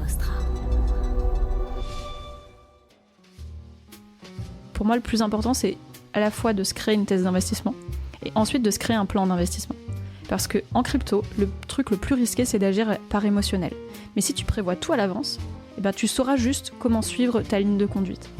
Nostra. Pour moi, le plus important, c'est à la fois de se créer une thèse d'investissement et ensuite de se créer un plan d'investissement. Parce qu'en crypto, le truc le plus risqué, c'est d'agir par émotionnel. Mais si tu prévois tout à l'avance, eh ben, tu sauras juste comment suivre ta ligne de conduite.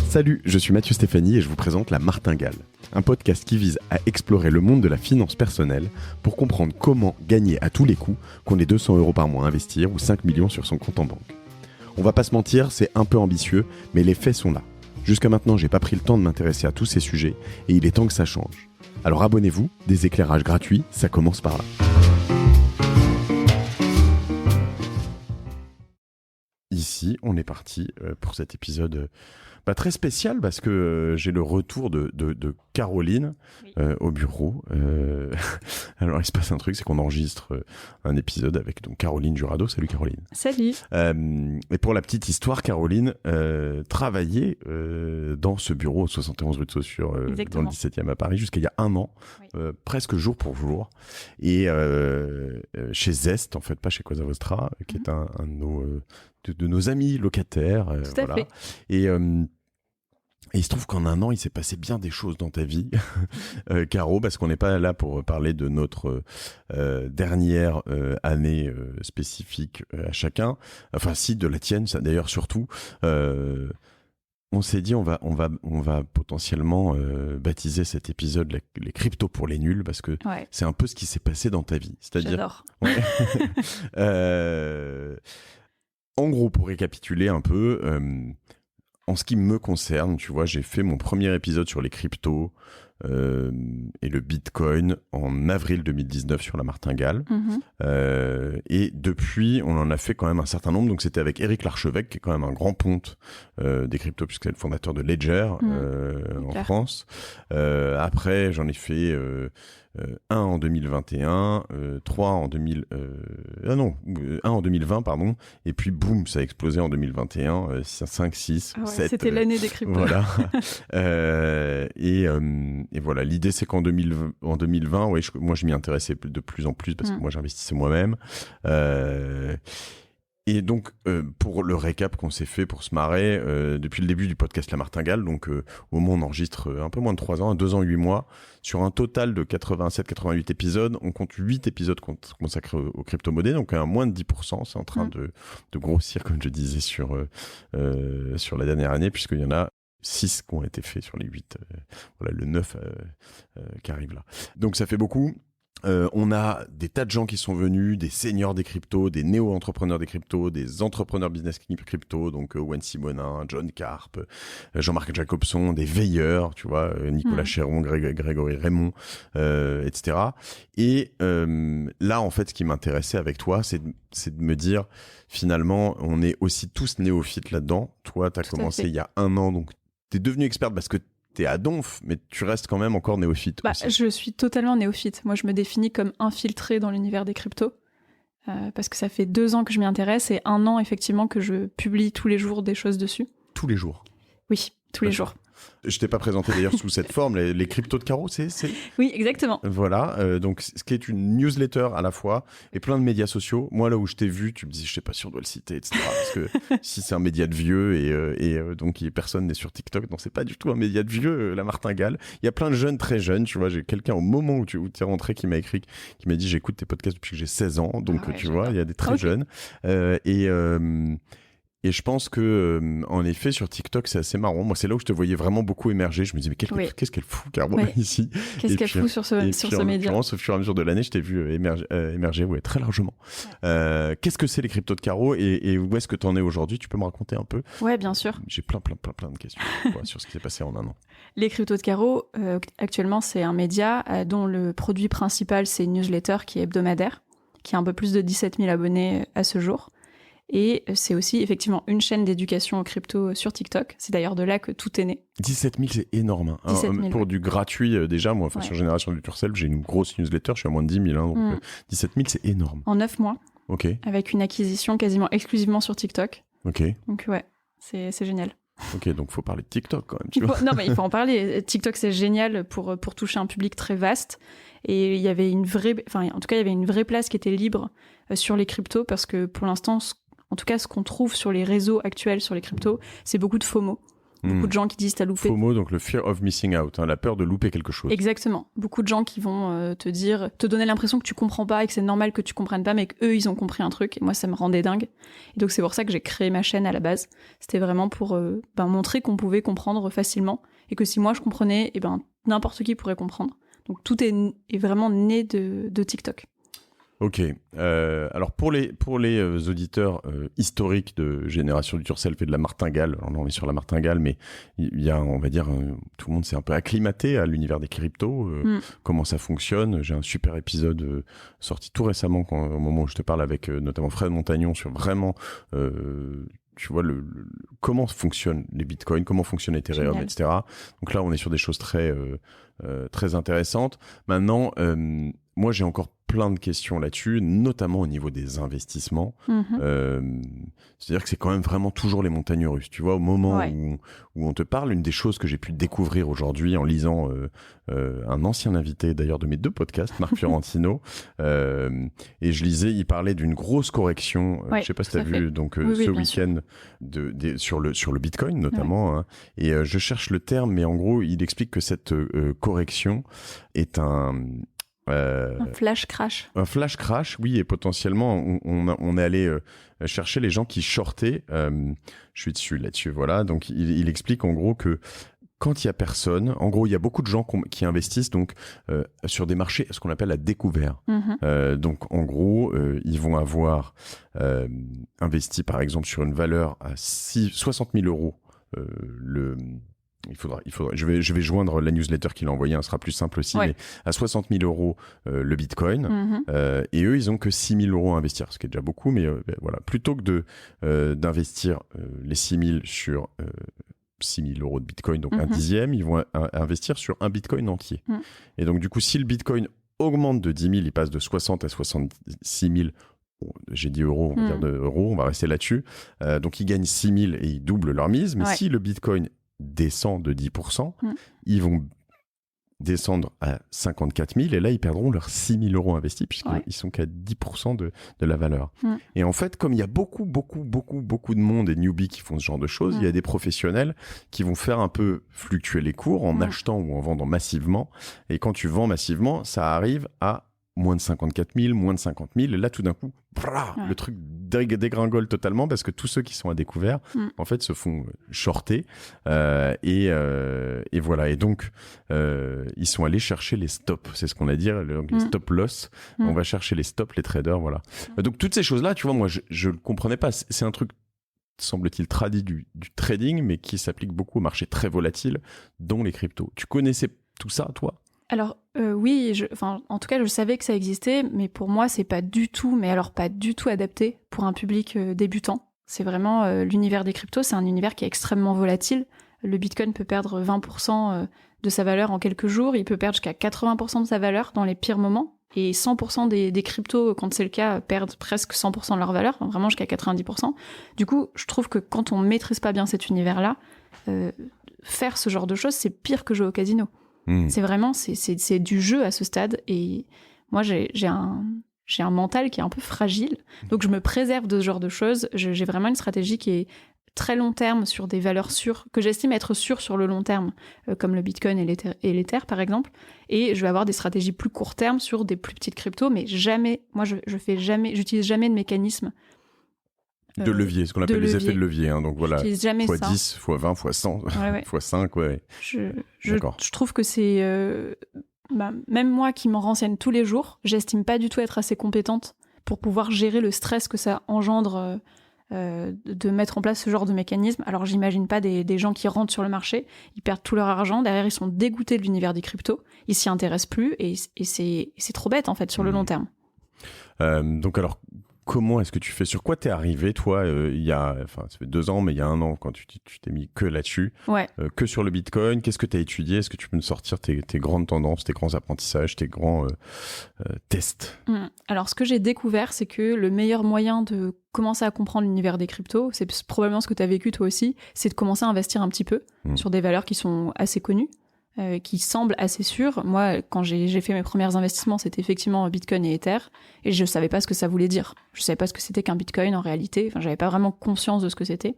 Salut, je suis Mathieu Stéphanie et je vous présente La Martingale, un podcast qui vise à explorer le monde de la finance personnelle pour comprendre comment gagner à tous les coups, qu'on ait 200 € par mois à investir ou 5 millions sur son compte en banque. On va pas se mentir, c'est un peu ambitieux, mais les faits sont là. Jusqu'à maintenant, j'ai pas pris le temps de m'intéresser à tous ces sujets et il est temps que ça change. Alors abonnez-vous, des éclairages gratuits, ça commence par là. Ici, on est parti pour cet épisode très spécial parce que j'ai le retour de Caroline au bureau. Alors, il se passe un truc, c'est qu'on enregistre un épisode avec donc Caroline Jurado. Salut Caroline. Salut. Et pour la petite histoire, Caroline travaillait dans ce bureau au 71 rue de Saussure, dans le 17e à Paris, jusqu'à il y a un an, presque jour pour jour. Et chez Zest, en fait, pas chez Cosa Vostra, qui est un de nos amis locataires. Tout à fait. Et il se trouve qu'en un an, il s'est passé bien des choses dans ta vie, Caro, parce qu'on n'est pas là pour parler de notre dernière année spécifique à chacun. Enfin, si, de la tienne, ça d'ailleurs surtout. On s'est dit, on va potentiellement baptiser cet épisode les cryptos pour les nuls, parce que c'est un peu ce qui s'est passé dans ta vie. C'est-à-dire, j'adore. En gros, pour récapituler un peu, en ce qui me concerne, tu vois, j'ai fait mon premier épisode sur les cryptos et le Bitcoin en avril 2019 sur La Martingale. Et depuis, on en a fait quand même un certain nombre. Donc, c'était avec Éric Larchevêque, qui est quand même un grand ponte des cryptos, puisque c'est le fondateur de Ledger en France. Après, j'en ai fait... un en 2021, 3 en 1 en 2020, pardon, et puis boum, ça a explosé en 2021, 5, 6, 7. C'était l'année des cryptos. Voilà. Et voilà, l'idée c'est qu'en 2020, moi je m'y intéressais de plus en plus parce que moi j'investissais moi-même. Et donc, pour le récap qu'on s'est fait pour se marrer, depuis le début du podcast La Martingale, donc au moment où on enregistre un peu moins de 3 ans, 2 ans, 8 mois, sur un total de 87-88 épisodes, on compte 8 épisodes consacrés aux crypto-monnaies, donc à moins de 10%, c'est en train de grossir, comme je disais, sur la dernière année, puisqu'il y en a 6 qui ont été faits sur les 8, voilà, le 9 qui arrive là. Donc ça fait beaucoup. On a des tas de gens qui sont venus, des seniors des cryptos, des néo-entrepreneurs des cryptos, des entrepreneurs business crypto, donc Wen Simonin, John Karp, Jean-Marc Jacobson, des veilleurs, tu vois, Nicolas Chéron, Grégory Raymond, etc. Et là, en fait, ce qui m'intéressait avec toi, c'est de me dire, finalement, on est aussi tous néophytes là-dedans. Toi, tu as commencé il y a un an, donc tu es devenu experte parce que t'es à Donf, mais tu restes quand même encore néophyte. Je suis totalement néophyte. Moi, je me définis comme infiltrée dans l'univers des cryptos, parce que ça fait 2 ans que je m'y intéresse et 1 an, effectivement, que je publie tous les jours des choses dessus. Tous les jours? Oui, tous les jours. Je t'ai pas présenté d'ailleurs sous cette forme, les cryptos de Caro, c'est... Oui, exactement. Voilà, donc ce qui est une newsletter à la fois et plein de médias sociaux. Moi, là où je t'ai vu, tu me dis, je sais pas si on doit le citer, etc. Parce que si c'est un média de vieux et donc personne n'est sur TikTok, donc c'est pas du tout un média de vieux, La Martingale. Il y a plein de jeunes, très jeunes, tu vois. J'ai quelqu'un au moment où tu es rentré qui m'a écrit, qui m'a dit, j'écoute tes podcasts depuis que j'ai 16 ans, donc tu vois, il y a des très jeunes. Et je pense que, en effet, sur TikTok, c'est assez marrant. Moi, c'est là où je te voyais vraiment beaucoup émerger. Je me disais, mais qu'est-ce qu'elle fout, Caro, ici? Qu'est-ce qu'elle fout sur ce média? Au fur et à mesure de l'année, je t'ai vu émerger très largement. Qu'est-ce que c'est les cryptos de Caro et où est-ce que tu en es aujourd'hui? Tu peux me raconter un peu? Ouais, bien sûr. J'ai plein de questions sur ce qui s'est passé en un an. Les cryptos de Caro, actuellement, c'est un média dont le produit principal, c'est une newsletter qui est hebdomadaire, qui a un peu plus de 17 000 abonnés à ce jour. Et c'est aussi effectivement une chaîne d'éducation aux crypto sur TikTok. C'est d'ailleurs de là que tout est né. 17 000, c'est énorme. 17 000, pour du gratuit, déjà, moi, sur Génération du Turcel, j'ai une grosse newsletter, je suis à moins de 10 000. Donc 17 000, c'est énorme. En 9 mois. Ok. Avec une acquisition quasiment exclusivement sur TikTok. Ok. Donc ouais, c'est génial. Ok, donc faut parler de TikTok quand même. Tu vois. Non, mais il faut en parler. TikTok, c'est génial pour toucher un public très vaste. Et il y avait une vraie place qui était libre sur les cryptos parce que pour l'instant, en tout cas, ce qu'on trouve sur les réseaux actuels sur les cryptos, c'est beaucoup de FOMO. Beaucoup de gens qui disent t'as loupé. FOMO, donc le fear of missing out, la peur de louper quelque chose. Exactement. Beaucoup de gens qui vont te donner l'impression que tu comprends pas et que c'est normal que tu comprennes pas, mais qu'eux, ils ont compris un truc. Et moi, ça me rendait dingue. Et donc, c'est pour ça que j'ai créé ma chaîne à la base. C'était vraiment pour montrer qu'on pouvait comprendre facilement et que si moi, je comprenais, n'importe qui pourrait comprendre. Donc, tout est vraiment né de TikTok. Ok. Alors pour les auditeurs historiques de Génération Do It Yourself et de la martingale, alors là on est sur la martingale, mais il y a, on va dire, tout le monde s'est un peu acclimaté à l'univers des cryptos, comment ça fonctionne. J'ai un super épisode sorti tout récemment, au moment où je te parle avec notamment Fred Montagnon sur vraiment... tu vois comment fonctionnent les bitcoins, comment fonctionne Ethereum, Génial. etc. Donc là, on est sur des choses très intéressantes. Maintenant, moi, j'ai encore plein de questions là-dessus, notamment au niveau des investissements. C'est-à-dire que c'est quand même vraiment toujours les montagnes russes. Tu vois, au moment où on te parle, une des choses que j'ai pu découvrir aujourd'hui en lisant un ancien invité d'ailleurs de mes 2 podcasts, Marc Fiorentino, et je lisais, il parlait d'une grosse correction, je sais pas si tu as vu, donc ce week-end sur le Bitcoin notamment, hein, et je cherche le terme, mais en gros, il explique que cette correction est un flash crash. Un flash crash, oui, et potentiellement, on est allé chercher les gens qui shortaient. Je suis dessus là-dessus, voilà. Donc, il explique en gros que quand il y a personne, en gros, il y a beaucoup de gens qui investissent donc sur des marchés, ce qu'on appelle à découvert. Donc, en gros, ils vont avoir investi, par exemple, sur une valeur à 60 000 euros. Il faudra. Je vais joindre la newsletter qu'il a envoyée, ce sera plus simple aussi, mais à 60 000 euros le Bitcoin, et eux, ils ont que 6 000 euros à investir, ce qui est déjà beaucoup, mais voilà. Plutôt que d'investir les 6 000 sur 6 000 euros de Bitcoin, donc un dixième, ils vont investir sur un Bitcoin entier. Et donc, du coup, si le Bitcoin augmente de 10 000, il passe de 60 à 66 000. J'ai dit euros, on va dire de euros, on va rester là-dessus. Donc, ils gagnent 6 000 et ils doublent leur mise, mais si le Bitcoin descend de 10%, ils vont descendre à 54 000 et là ils perdront leurs 6 000 euros investis puisqu'ils sont qu'à 10% de la valeur. Et en fait, comme il y a beaucoup de monde et de newbies qui font ce genre de choses, il y a des professionnels qui vont faire un peu fluctuer les cours en achetant ou en vendant massivement, et quand tu vends massivement, ça arrive à moins de 54 000, moins de 50 000, et là tout d'un coup, le truc dégringole totalement parce que tous ceux qui sont à découvert, en fait, se font shorter, et voilà. Et donc, ils sont allés chercher les stops, c'est ce qu'on a dit, les stop loss. On va chercher les stops, les traders, voilà. Donc toutes ces choses-là, tu vois, moi, je le comprenais pas. C'est un truc, semble-t-il, tradit du trading, mais qui s'applique beaucoup au marché très volatile, dont les cryptos. Tu connaissais tout ça, toi ? Alors oui, en tout cas, je savais que ça existait, mais pour moi, c'est pas du tout adapté pour un public débutant. C'est vraiment l'univers des cryptos, c'est un univers qui est extrêmement volatile. Le Bitcoin peut perdre 20% de sa valeur en quelques jours, il peut perdre jusqu'à 80% de sa valeur dans les pires moments, et 100% des cryptos, quand c'est le cas, perdent presque 100% de leur valeur, vraiment jusqu'à 90%. Du coup, je trouve que quand on maîtrise pas bien cet univers-là, faire ce genre de choses, c'est pire que jouer au casino. C'est vraiment, c'est du jeu à ce stade, et moi j'ai un mental qui est un peu fragile, donc je me préserve de ce genre de choses. J'ai vraiment une stratégie qui est très long terme sur des valeurs sûres, que j'estime être sûres sur le long terme, comme le Bitcoin et l'Ether par exemple, et je vais avoir des stratégies plus court terme sur des plus petites cryptos, mais jamais, moi j'utilise jamais de mécanisme de levier, ce qu'on appelle les effets de levier, hein. Donc voilà, jamais fois ça. 10, fois 20, fois 100, fois 5, Je trouve que c'est... même moi qui m'en renseigne tous les jours, j'estime pas du tout être assez compétente pour pouvoir gérer le stress que ça engendre de mettre en place ce genre de mécanisme. Alors j'imagine pas des gens qui rentrent sur le marché, ils perdent tout leur argent, derrière ils sont dégoûtés de l'univers des cryptos, ils s'y intéressent plus, et c'est trop bête en fait sur le long terme. Donc alors, comment est-ce que tu fais? Sur quoi t'es arrivé, toi, ça fait 2 ans, mais il y a 1 an, quand tu t'es mis que là-dessus, que sur le Bitcoin? Qu'est-ce que tu as étudié? Est-ce que tu peux me sortir tes grandes tendances, tes grands apprentissages, tes grands tests? Alors, ce que j'ai découvert, c'est que le meilleur moyen de commencer à comprendre l'univers des cryptos, c'est probablement ce que tu as vécu toi aussi, c'est de commencer à investir un petit peu sur des valeurs qui sont assez connues, qui semblent assez sûres. Moi, quand j'ai fait mes premiers investissements, c'était effectivement Bitcoin et Ether, et je savais pas ce que ça voulait dire. Je savais pas ce que c'était qu'un Bitcoin en réalité. Enfin, j'avais pas vraiment conscience de ce que c'était.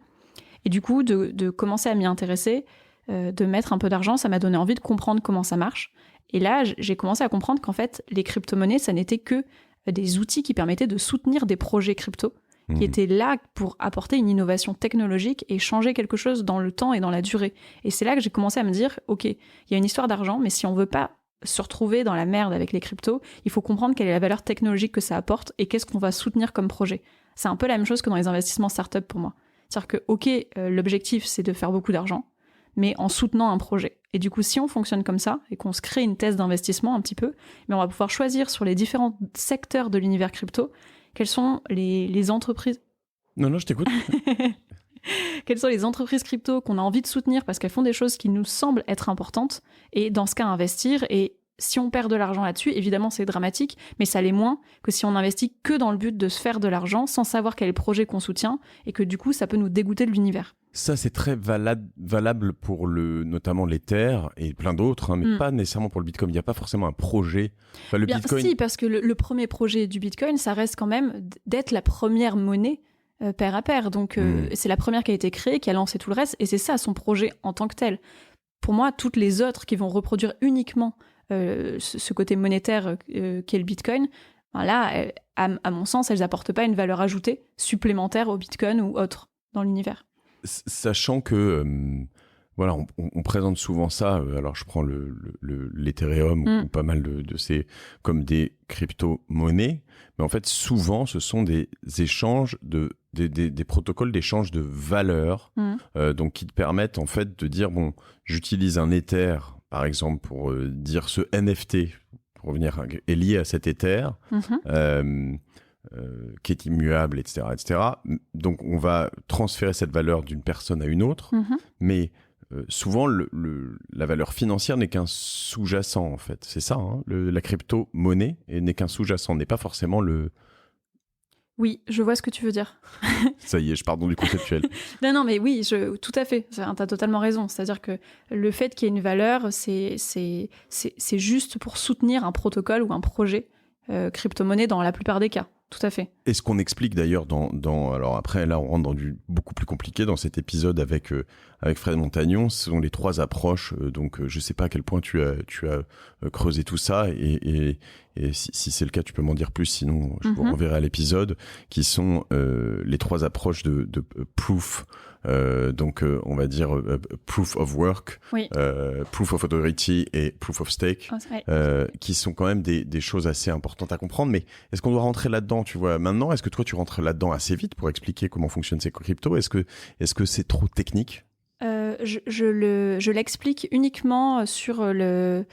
Et du coup, de commencer à m'y intéresser, de mettre un peu d'argent, ça m'a donné envie de comprendre comment ça marche. Et là, j'ai commencé à comprendre qu'en fait, les crypto-monnaies, ça n'était que des outils qui permettaient de soutenir des projets crypto, qui étaient là pour apporter une innovation technologique et changer quelque chose dans le temps et dans la durée. Et c'est là que j'ai commencé à me dire, ok, il y a une histoire d'argent, mais si on veut pas se retrouver dans la merde avec les cryptos, il faut comprendre quelle est la valeur technologique que ça apporte et qu'est-ce qu'on va soutenir comme projet. C'est un peu la même chose que dans les investissements start-up pour moi. C'est-à-dire que, ok, l'objectif, c'est de faire beaucoup d'argent, mais en soutenant un projet. Et du coup, si on fonctionne comme ça, et qu'on se crée une thèse d'investissement un petit peu, mais on va pouvoir choisir sur les différents secteurs de l'univers crypto, quelles sont les entreprises... Non, je t'écoute. Quelles sont les entreprises crypto qu'on a envie de soutenir parce qu'elles font des choses qui nous semblent être importantes, et dans ce cas, investir. Et si on perd de l'argent là-dessus, évidemment, c'est dramatique, mais ça l'est moins que si on investit que dans le but de se faire de l'argent sans savoir quel est le projet qu'on soutient, et que du coup, ça peut nous dégoûter de l'univers. Ça, c'est très valable pour notamment l'Ether et plein d'autres, mais pas nécessairement pour le Bitcoin. Il n'y a pas forcément un projet. Enfin, le Bitcoin... Si, parce que le premier projet du Bitcoin, ça reste quand même d'être la première monnaie pair à pair. Donc, c'est la première qui a été créée, qui a lancé tout le reste, et c'est ça son projet en tant que tel. Pour moi, toutes les autres qui vont reproduire uniquement ce côté monétaire qu'est le Bitcoin, ben là, à mon sens, elles n'apportent pas une valeur ajoutée supplémentaire au Bitcoin ou autre dans l'univers. Sachant que voilà, on présente souvent ça. Alors, je prends l'Ethereum ou pas mal de ces comme des crypto-monnaies, mais en fait, souvent, ce sont des échanges des protocoles d'échange de valeurs, donc qui te permettent en fait de dire bon, j'utilise un Ether par exemple pour dire ce NFT pour revenir est lié à cet Ether. Qui est immuable, etc., etc. Donc, on va transférer cette valeur d'une personne à une autre, mais souvent, la valeur financière n'est qu'un sous-jacent, en fait. C'est ça, hein, la crypto-monnaie n'est qu'un sous-jacent, n'est pas forcément le... Oui, je vois ce que tu veux dire. Ça y est, je pars dans du conceptuel. Non, mais oui, tout à fait. Tu as totalement raison. C'est-à-dire que le fait qu'il y ait une valeur, c'est juste pour soutenir un protocole ou un projet crypto-monnaie dans la plupart des cas. Tout à fait. Et ce qu'on explique d'ailleurs alors après, là, on rentre dans du beaucoup plus compliqué dans cet épisode avec Fred Montagnon, ce sont les 3 approches. Donc, je sais pas à quel point tu as creusé tout ça et si c'est le cas, tu peux m'en dire plus. Sinon, je vous renverrai à l'épisode qui sont les 3 approches de proof. Donc, on va dire proof of work, proof of authority et proof of stake, qui sont quand même des choses assez importantes à comprendre. Mais est-ce qu'on doit rentrer là-dedans, tu vois, maintenant? Est-ce que toi, tu rentres là-dedans assez vite pour expliquer comment fonctionnent ces cryptos? Est-ce que c'est trop technique? Je l'explique uniquement sur le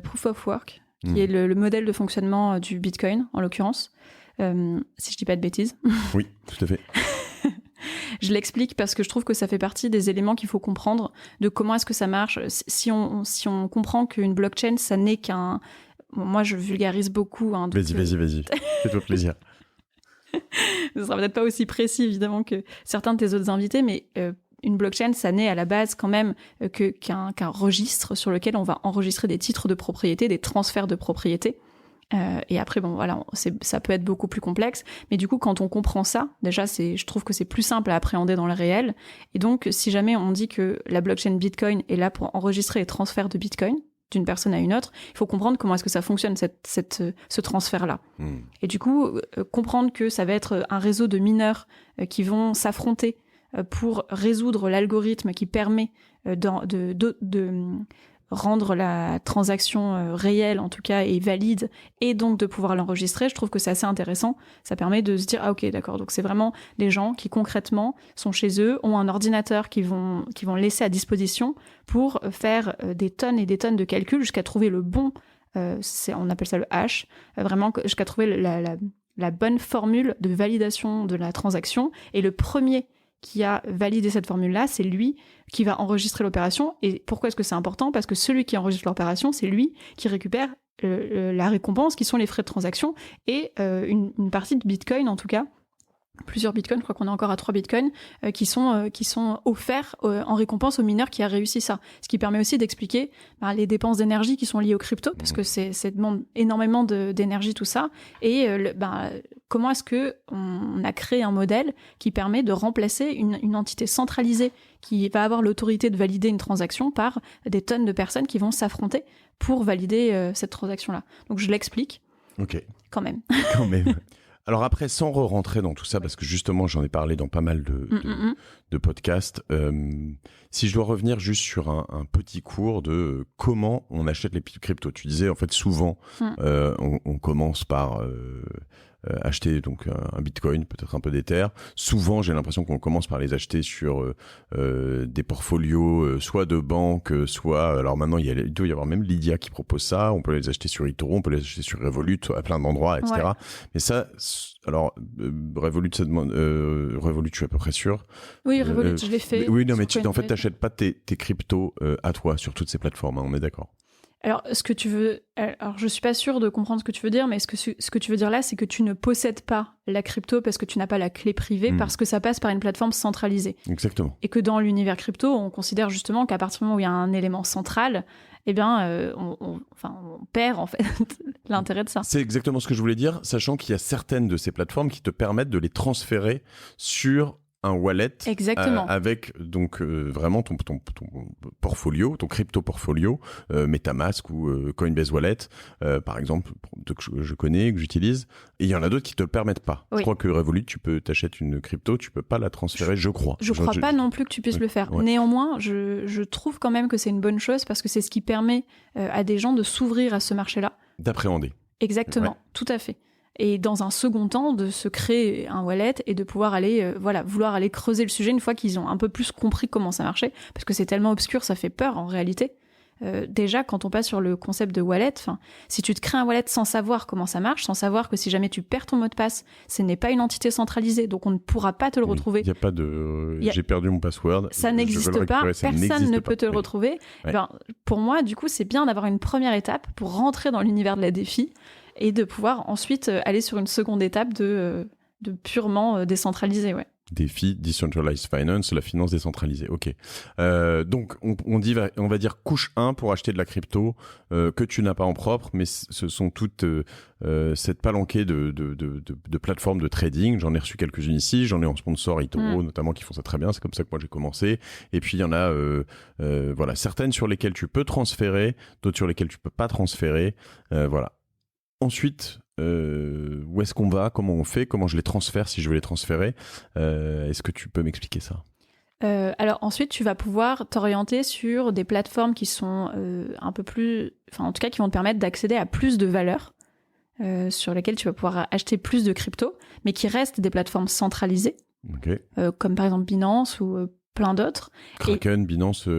proof of work, qui est le modèle de fonctionnement du Bitcoin, en l'occurrence, si je dis pas de bêtises. Oui, tout à fait. Je l'explique parce que je trouve que ça fait partie des éléments qu'il faut comprendre de comment est-ce que ça marche. Si on comprend qu'une blockchain, ça n'est qu'un... Bon, moi, je vulgarise beaucoup. Hein, vas-y. Fais-toi plaisir. Ce sera peut-être pas aussi précis, évidemment, que certains de tes autres invités, mais une blockchain, ça n'est à la base quand même qu'un registre sur lequel on va enregistrer des titres de propriété, des transferts de propriété. Et après, bon, voilà, ça peut être beaucoup plus complexe. Mais du coup, quand on comprend ça, déjà, je trouve que c'est plus simple à appréhender dans le réel. Et donc, si jamais on dit que la blockchain Bitcoin est là pour enregistrer les transferts de Bitcoin d'une personne à une autre, il faut comprendre comment est-ce que ça fonctionne, ce transfert-là. Et du coup, comprendre que ça va être un réseau de mineurs qui vont s'affronter pour résoudre l'algorithme qui permet de rendre la transaction réelle, en tout cas, et valide, et donc de pouvoir l'enregistrer, je trouve que c'est assez intéressant. Ça permet de se dire, ah ok, d'accord, donc c'est vraiment des gens qui concrètement sont chez eux, ont un ordinateur qu'ils vont laisser à disposition pour faire des tonnes et des tonnes de calculs jusqu'à trouver le bon, on appelle ça le hash, vraiment jusqu'à trouver la bonne formule de validation de la transaction. Et le premier qui a validé cette formule-là, c'est lui qui va enregistrer l'opération. Et pourquoi est-ce que c'est important ? Parce que celui qui enregistre l'opération, c'est lui qui récupère la récompense, qui sont les frais de transaction, et une partie de Bitcoin, en tout cas, plusieurs bitcoins, je crois qu'on est encore à 3 bitcoins, qui sont offerts en récompense au mineur qui a réussi ça. Ce qui permet aussi d'expliquer les dépenses d'énergie qui sont liées aux cryptos, parce que ça demande énormément d'énergie, tout ça. Et comment est-ce qu'on a créé un modèle qui permet de remplacer une entité centralisée qui va avoir l'autorité de valider une transaction par des tonnes de personnes qui vont s'affronter pour valider cette transaction-là. Donc je l'explique. Ok. Quand même. Quand même. Alors après, sans rentrer dans tout ça, parce que justement, j'en ai parlé dans pas mal de podcasts, si je dois revenir juste sur un petit cours de comment on achète les cryptos. Tu disais, en fait, souvent, on commence par acheter donc un bitcoin, peut-être un peu d'Ether. Souvent, j'ai l'impression qu'on commence par les acheter sur des portfolios, soit de banques, soit... Alors maintenant, il doit y avoir même Lydia qui propose ça. On peut les acheter sur eToro, on peut les acheter sur Revolut, à plein d'endroits, etc. Ouais. Mais ça... Alors, Revolut, ça demande... Revolut, je suis à peu près sûr. Oui, Revolut, je l'ai fait. Oui, non, mais en fait, t'achètes pas tes cryptos à toi sur toutes ces plateformes, hein, on est d'accord. Alors, ce que tu veux... Alors, je suis pas sûre de comprendre ce que tu veux dire, mais ce que tu veux dire là, c'est que tu ne possèdes pas la crypto parce que tu n'as pas la clé privée, parce que ça passe par une plateforme centralisée. Exactement. Et que dans l'univers crypto, on considère justement qu'à partir du moment où il y a un élément central, eh bien, on perd en fait l'intérêt de ça. C'est exactement ce que je voulais dire, sachant qu'il y a certaines de ces plateformes qui te permettent de les transférer sur un wallet. Exactement. Avec donc vraiment ton portfolio, ton crypto portfolio, MetaMask ou Coinbase Wallet, par exemple, que je connais, que j'utilise. Et il y en a d'autres qui te le permettent pas. Oui. Je crois que Revolut, t'achètes une crypto, tu peux pas la transférer, je crois. Je crois pas non plus que tu puisses le faire. Ouais. Néanmoins, je trouve quand même que c'est une bonne chose parce que c'est ce qui permet à des gens de s'ouvrir à ce marché-là. D'appréhender. Exactement, tout à fait. Et dans un second temps, de se créer un wallet et de pouvoir aller, vouloir aller creuser le sujet une fois qu'ils ont un peu plus compris comment ça marchait, parce que c'est tellement obscur, ça fait peur en réalité. Déjà, quand on passe sur le concept de wallet, si tu te crées un wallet sans savoir comment ça marche, sans savoir que si jamais tu perds ton mot de passe, ce n'est pas une entité centralisée, donc on ne pourra pas te le retrouver. Il n'y a pas de j'ai perdu mon password. Ça n'existe pas, personne ne peut te le retrouver. Ouais. Pour moi, du coup, c'est bien d'avoir une première étape pour rentrer dans l'univers de la DeFi et de pouvoir ensuite aller sur une seconde étape de purement décentralisé, ouais. DeFi, Decentralized Finance, la finance décentralisée. Ok. Donc, on va dire couche 1 pour acheter de la crypto que tu n'as pas en propre, mais ce sont toutes cette palanquée de plateformes de trading. J'en ai reçu quelques-unes ici. J'en ai en sponsor eToro, notamment, qui font ça très bien. C'est comme ça que moi j'ai commencé. Et puis, il y en a voilà, certaines sur lesquelles tu peux transférer, d'autres sur lesquelles tu peux pas transférer. Voilà. Ensuite, où est-ce qu'on va ? Comment on fait ? Comment je les transfère si je veux les transférer ? Est-ce que tu peux m'expliquer ça ? Alors ensuite, tu vas pouvoir t'orienter sur des plateformes qui sont un peu plus... Enfin, en tout cas, qui vont te permettre d'accéder à plus de valeur, sur lesquelles tu vas pouvoir acheter plus de crypto, mais qui restent des plateformes centralisées, comme par exemple Binance ou... plein d'autres. Kraken, Binance,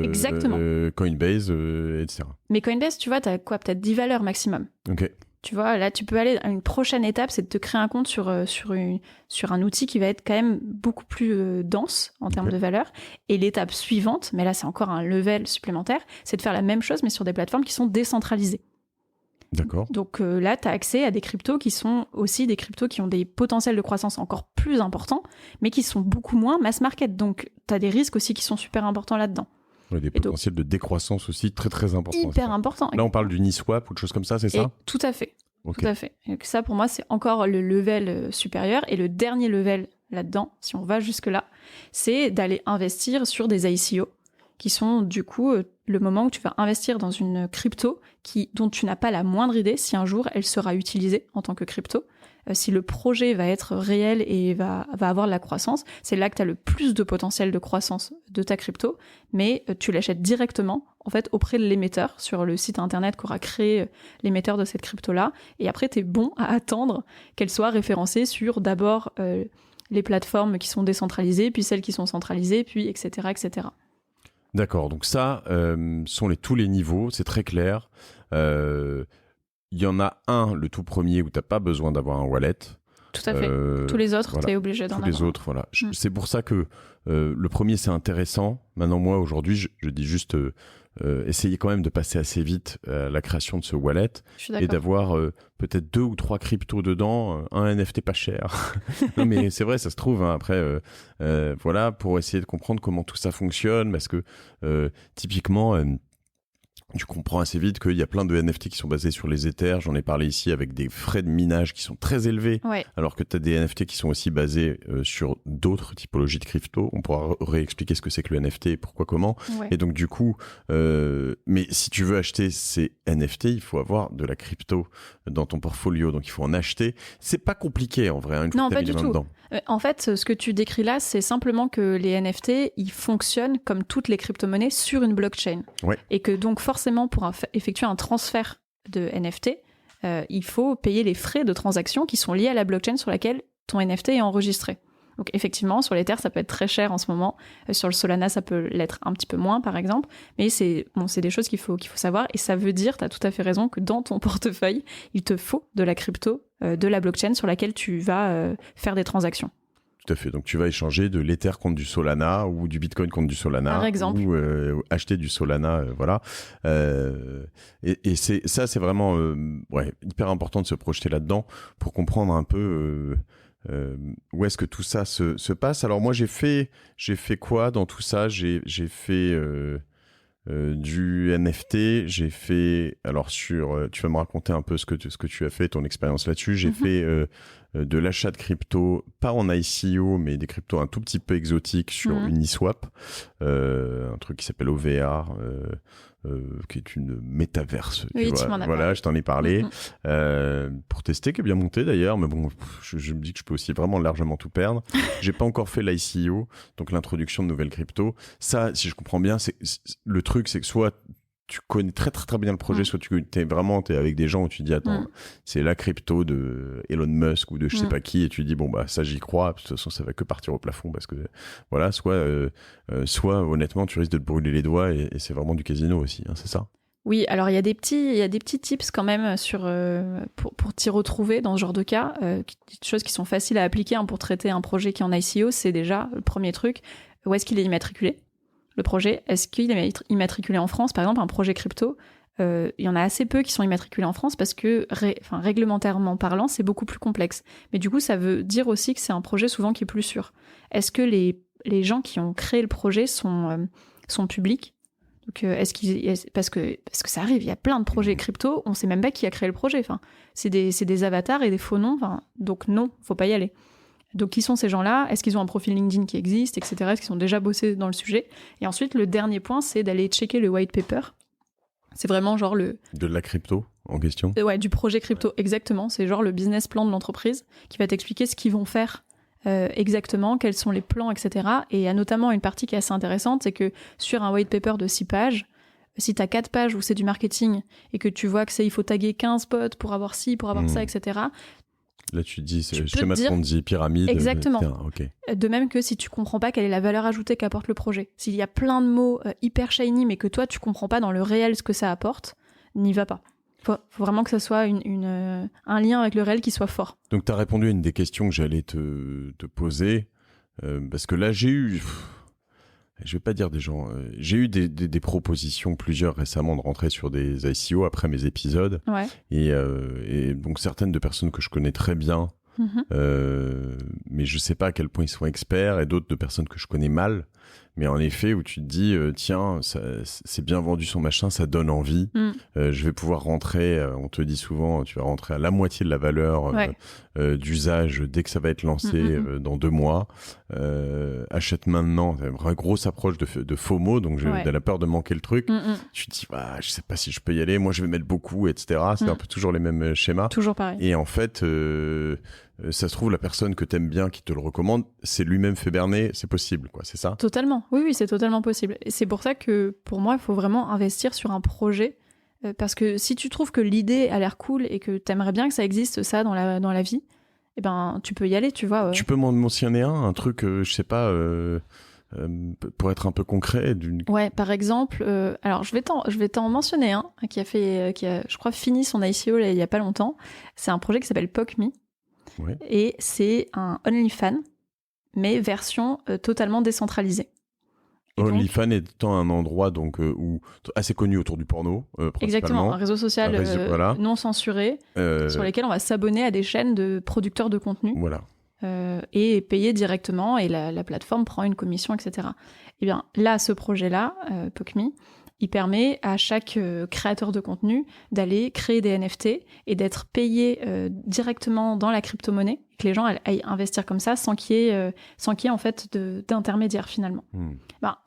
Coinbase, etc. Mais Coinbase, tu vois, t'as quoi ? Peut-être 10 valeurs maximum. Ok. Tu vois, là, tu peux aller à une prochaine étape, c'est de te créer un compte sur un outil qui va être quand même beaucoup plus dense en termes de valeur. Et l'étape suivante, mais là, c'est encore un level supplémentaire, c'est de faire la même chose, mais sur des plateformes qui sont décentralisées. D'accord. Donc là, tu as accès à des cryptos qui sont aussi des cryptos qui ont des potentiels de croissance encore plus importants, mais qui sont beaucoup moins mass market. Donc, tu as des risques aussi qui sont super importants là-dedans. Ouais, des potentiels de décroissance aussi très très importants. Hyper importants. Là, on parle du Uniswap ou de choses comme ça, c'est ça ? Tout à fait. Okay. Tout à fait. Et ça, pour moi, c'est encore le level supérieur. Et le dernier level là-dedans, si on va jusque-là, c'est d'aller investir sur des ICO, qui sont du coup le moment où tu vas investir dans une crypto dont tu n'as pas la moindre idée si un jour elle sera utilisée en tant que crypto. Si le projet va être réel et va avoir de la croissance, c'est là que tu as le plus de potentiel de croissance de ta crypto, mais tu l'achètes directement en fait auprès de l'émetteur sur le site internet qu'aura créé l'émetteur de cette crypto-là, et après tu es bon à attendre qu'elle soit référencée sur d'abord les plateformes qui sont décentralisées, puis celles qui sont centralisées, puis etc. etc. D'accord, donc ça sont tous les niveaux, c'est très clair. Il y en a un, le tout premier, où tu n'as pas besoin d'avoir un wallet. Tout à fait. Tous les autres, voilà. t'es obligé d'en avoir. Tous les autres, voilà. C'est pour ça que le premier, c'est intéressant. Maintenant, moi, aujourd'hui, je dis juste essayez quand même de passer assez vite à la création de ce wallet et d'avoir peut-être 2 ou 3 cryptos dedans, un NFT pas cher. Non, mais c'est vrai, ça se trouve. Hein, après, voilà, pour essayer de comprendre comment tout ça fonctionne, parce que typiquement... tu comprends assez vite qu'il y a plein de NFT qui sont basés sur les Ethers. J'en ai parlé ici avec des frais de minage qui sont très élevés. Ouais. Alors que tu as des NFT qui sont aussi basés sur d'autres typologies de crypto. On pourra réexpliquer ce que c'est que le NFT et pourquoi, comment. Ouais. Et donc, du coup, mais si tu veux acheter ces NFT, il faut avoir de la crypto dans ton portfolio. Donc, il faut en acheter. C'est pas compliqué en vrai, hein, une fois que tu as mis les mains dedans. En fait, ce que tu décris là, c'est simplement que les NFT, ils fonctionnent comme toutes les crypto-monnaies sur une blockchain. Ouais. Et que donc forcément, pour effectuer un transfert de NFT, il faut payer les frais de transaction qui sont liés à la blockchain sur laquelle ton NFT est enregistré. Donc effectivement, sur l'Ether, ça peut être très cher en ce moment. Sur le Solana, ça peut l'être un petit peu moins, par exemple. Mais c'est des choses qu'il faut savoir. Et ça veut dire, tu as tout à fait raison, que dans ton portefeuille, il te faut de la crypto, de la blockchain sur laquelle tu vas faire des transactions. Tout à fait. Donc, tu vas échanger de l'Ether contre du Solana ou du Bitcoin contre du Solana. Par exemple. Ou acheter du Solana, voilà. Et c'est vraiment hyper important de se projeter là-dedans pour comprendre un peu où est-ce que tout ça se passe. Alors, moi, j'ai fait quoi dans tout ça ? J'ai fait du NFT. J'ai fait... Alors, tu vas me raconter un peu ce que tu as fait, ton expérience là-dessus. J'ai fait... de l'achat de crypto, pas en ICO, mais des cryptos un tout petit peu exotiques sur Uniswap, un truc qui s'appelle OVR, qui est une métaverse. Oui, tu vois. Voilà, je t'en ai parlé pour tester, qui est bien monté d'ailleurs, mais bon, je me dis que je peux aussi vraiment largement tout perdre. J'ai pas encore fait l'ICO, donc l'introduction de nouvelles cryptos. Ça, si je comprends bien, le truc, c'est que soit tu connais très très très bien le projet, soit tu es avec des gens où tu dis attends, c'est la crypto de Elon Musk ou de je sais pas qui, et tu dis bon bah ça j'y crois, de toute façon ça va que partir au plafond parce que voilà, soit honnêtement tu risques de te brûler les doigts et c'est vraiment du casino aussi, hein, c'est ça. Oui, alors il y a des petits tips quand même pour t'y retrouver dans ce genre de cas, des choses qui sont faciles à appliquer pour traiter un projet qui est en ICO. C'est déjà le premier truc, où est-ce qu'il est immatriculé ? Le projet, est-ce qu'il est immatriculé en France ? Par exemple, un projet crypto, il y en a assez peu qui sont immatriculés en France parce que, réglementairement parlant, c'est beaucoup plus complexe. Mais du coup, ça veut dire aussi que c'est un projet souvent qui est plus sûr. Est-ce que les gens qui ont créé le projet sont publics ? Donc, parce que ça arrive, il y a plein de projets crypto, on sait même pas qui a créé le projet. Enfin, c'est des avatars et des faux noms. Donc non, faut pas y aller. Donc, qui sont ces gens-là ? Est-ce qu'ils ont un profil LinkedIn qui existe, etc. Est-ce qu'ils ont déjà bossé dans le sujet ? Et ensuite, le dernier point, c'est d'aller checker le white paper. C'est vraiment genre de la crypto en question ? Ouais, du projet crypto, exactement. C'est genre le business plan de l'entreprise qui va t'expliquer ce qu'ils vont faire exactement, quels sont les plans, etc. Et il y a notamment une partie qui est assez intéressante, c'est que sur un white paper de 6 pages, si t'as 4 pages où c'est du marketing et que tu vois que il faut taguer 15 potes pour avoir ci, pour avoir ça, etc., là, tu dis, c'est schéma de Ponzi, pyramide. Exactement. Okay. De même que si tu comprends pas quelle est la valeur ajoutée qu'apporte le projet. S'il y a plein de mots hyper shiny, mais que toi, tu comprends pas dans le réel ce que ça apporte, n'y va pas. Faut vraiment que ça soit un lien avec le réel qui soit fort. Donc, tu as répondu à une des questions que j'allais te poser. Parce que là, j'ai eu... Je vais pas dire des gens... j'ai eu des propositions, plusieurs récemment, de rentrer sur des ICO après mes épisodes. Ouais. Et donc, certaines de personnes que je connais très bien, mais je sais pas à quel point ils sont experts, et d'autres de personnes que je connais mal. Mais en effet, où tu te dis, tiens, c'est bien vendu son machin, ça donne envie. Je vais pouvoir rentrer, on te dit souvent, tu vas rentrer à la moitié de la valeur d'usage dès que ça va être lancé dans 2 mois. Achète maintenant, une grosse approche de FOMO, donc j'ai de la peur de manquer le truc. Tu te dis, je sais pas si je peux y aller, moi je vais mettre beaucoup, etc. C'est un peu toujours les mêmes schémas. Toujours pareil. Et en fait... ça se trouve, la personne que t'aimes bien, qui te le recommande, c'est lui-même fait berner, c'est possible, quoi, c'est ça ? Totalement, oui, c'est totalement possible. Et c'est pour ça que, pour moi, il faut vraiment investir sur un projet, parce que si tu trouves que l'idée a l'air cool et que t'aimerais bien que ça existe, ça, dans la vie, eh ben, tu peux y aller, tu vois. Tu peux m'en mentionner un truc, je sais pas... pour être un peu concret Ouais, par exemple, alors je vais t'en mentionner un qui a, je crois, fini son ICO là, il y a pas longtemps. C'est un projet qui s'appelle POCME. Ouais. Et c'est un OnlyFans, mais version totalement décentralisée. OnlyFans étant un endroit assez connu autour du porno, principalement. Exactement, un réseau social voilà. non censuré sur lequel on va s'abonner à des chaînes de producteurs de contenu Voilà. et payer directement, et la plateforme prend une commission, etc. Et bien là, ce projet-là, POCME, il permet à chaque créateur de contenu d'aller créer des NFT et d'être payé directement dans la crypto-monnaie, que les gens aillent investir comme ça sans qu'il y ait en fait d'intermédiaire finalement.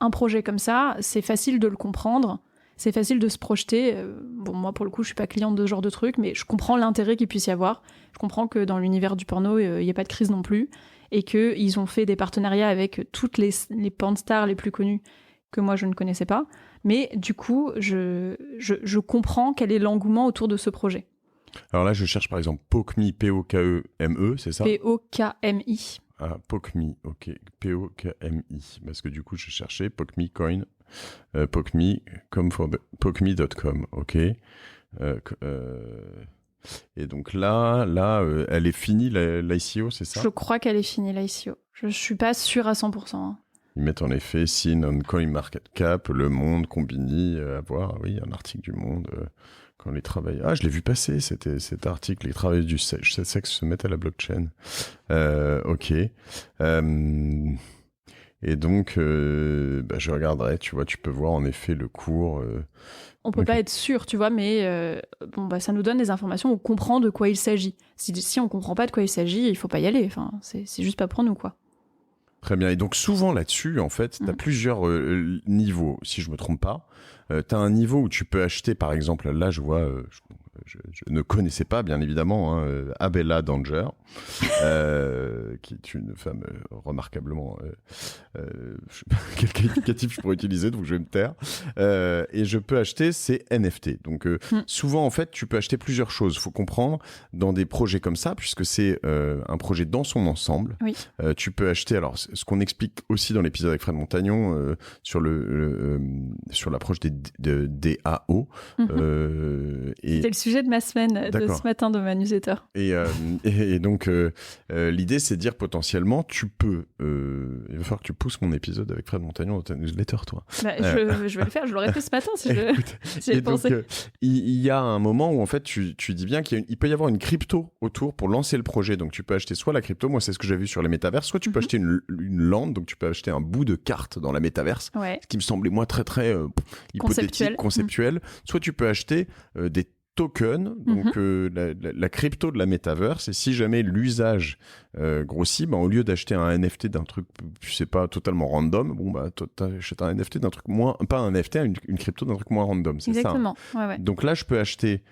Un projet comme ça, c'est facile de le comprendre, c'est facile de se projeter. Bon, moi pour le coup, je suis pas cliente de ce genre de truc, mais je comprends l'intérêt qu'il puisse y avoir. Je comprends que dans l'univers du porno, il n'y a pas de crise non plus, et qu'ils ont fait des partenariats avec toutes les pornstars les plus connues que moi je ne connaissais pas. Mais du coup, je comprends quel est l'engouement autour de ce projet. Alors là, je cherche par exemple POCME, P-O-K-E-M-E, c'est ça ? P-O-K-M-I. Ah, POCME, ok. P-O-K-M-I. Parce que du coup, je cherchais POCME Coin. POCME, comme for the... POCME.com, ok. Et donc là, elle est finie, l'ICO, c'est ça ? Je crois qu'elle est finie, l'ICO. Je suis pas sûre à 100%. Hein. Ils mettent en effet Seen on CoinMarketCap, Le Monde, Combini, à voir, oui, un article du Monde, quand les travailleurs... Ah, je l'ai vu passer, cet article, les travailleurs du sexe se mettent à la blockchain. Ok. Et donc, je regarderai, tu vois, tu peux voir en effet le cours... On peut pas être sûr, tu vois, mais ça nous donne des informations, on comprend de quoi il s'agit. Si on comprend pas de quoi il s'agit, il faut pas y aller, enfin, c'est juste pas pour nous, quoi. Très bien. Et donc, souvent là-dessus, en fait, tu as plusieurs niveaux, si je me trompe pas. Tu as un niveau où tu peux acheter, par exemple, là, je vois, je ne connaissais pas, bien évidemment, Abella Danger, qui est une femme remarquablement... quel qualificatif je pourrais utiliser, donc je vais me taire. Et je peux acheter ces NFT. Donc, souvent, en fait, tu peux acheter plusieurs choses. Il faut comprendre, dans des projets comme ça, puisque c'est un projet dans son ensemble, oui. Tu peux acheter... Alors, ce qu'on explique aussi dans l'épisode avec Fred Montagnon, sur l'approche des DAO. C'était le sujet de ma semaine, de ce matin, de ma newsletter. Et donc, l'idée, c'est de dire potentiellement, tu peux... il va falloir que tu pousses mon épisode avec Fred Montagnon dans ta newsletter, toi. Je vais le faire, je l'aurais fait ce matin si j'y pensé. Donc, il y a un moment où, en fait, tu dis bien qu'il peut y avoir une crypto autour pour lancer le projet. Donc, tu peux acheter soit la crypto, moi, c'est ce que j'ai vu sur les métaverses, soit tu peux acheter une land, donc tu peux acheter un bout de carte dans la métaverse, ce qui me semblait, moi, très, très hypothétique, conceptuel. Soit tu peux acheter des tokens, donc la crypto de la métaverse, et si jamais l'usage grossit, au lieu d'acheter un NFT d'un truc, je sais pas, totalement random, t'achètes un NFT d'un truc pas un NFT, une crypto d'un truc moins random, c'est exactement. ça. Ouais. Donc là, je peux acheter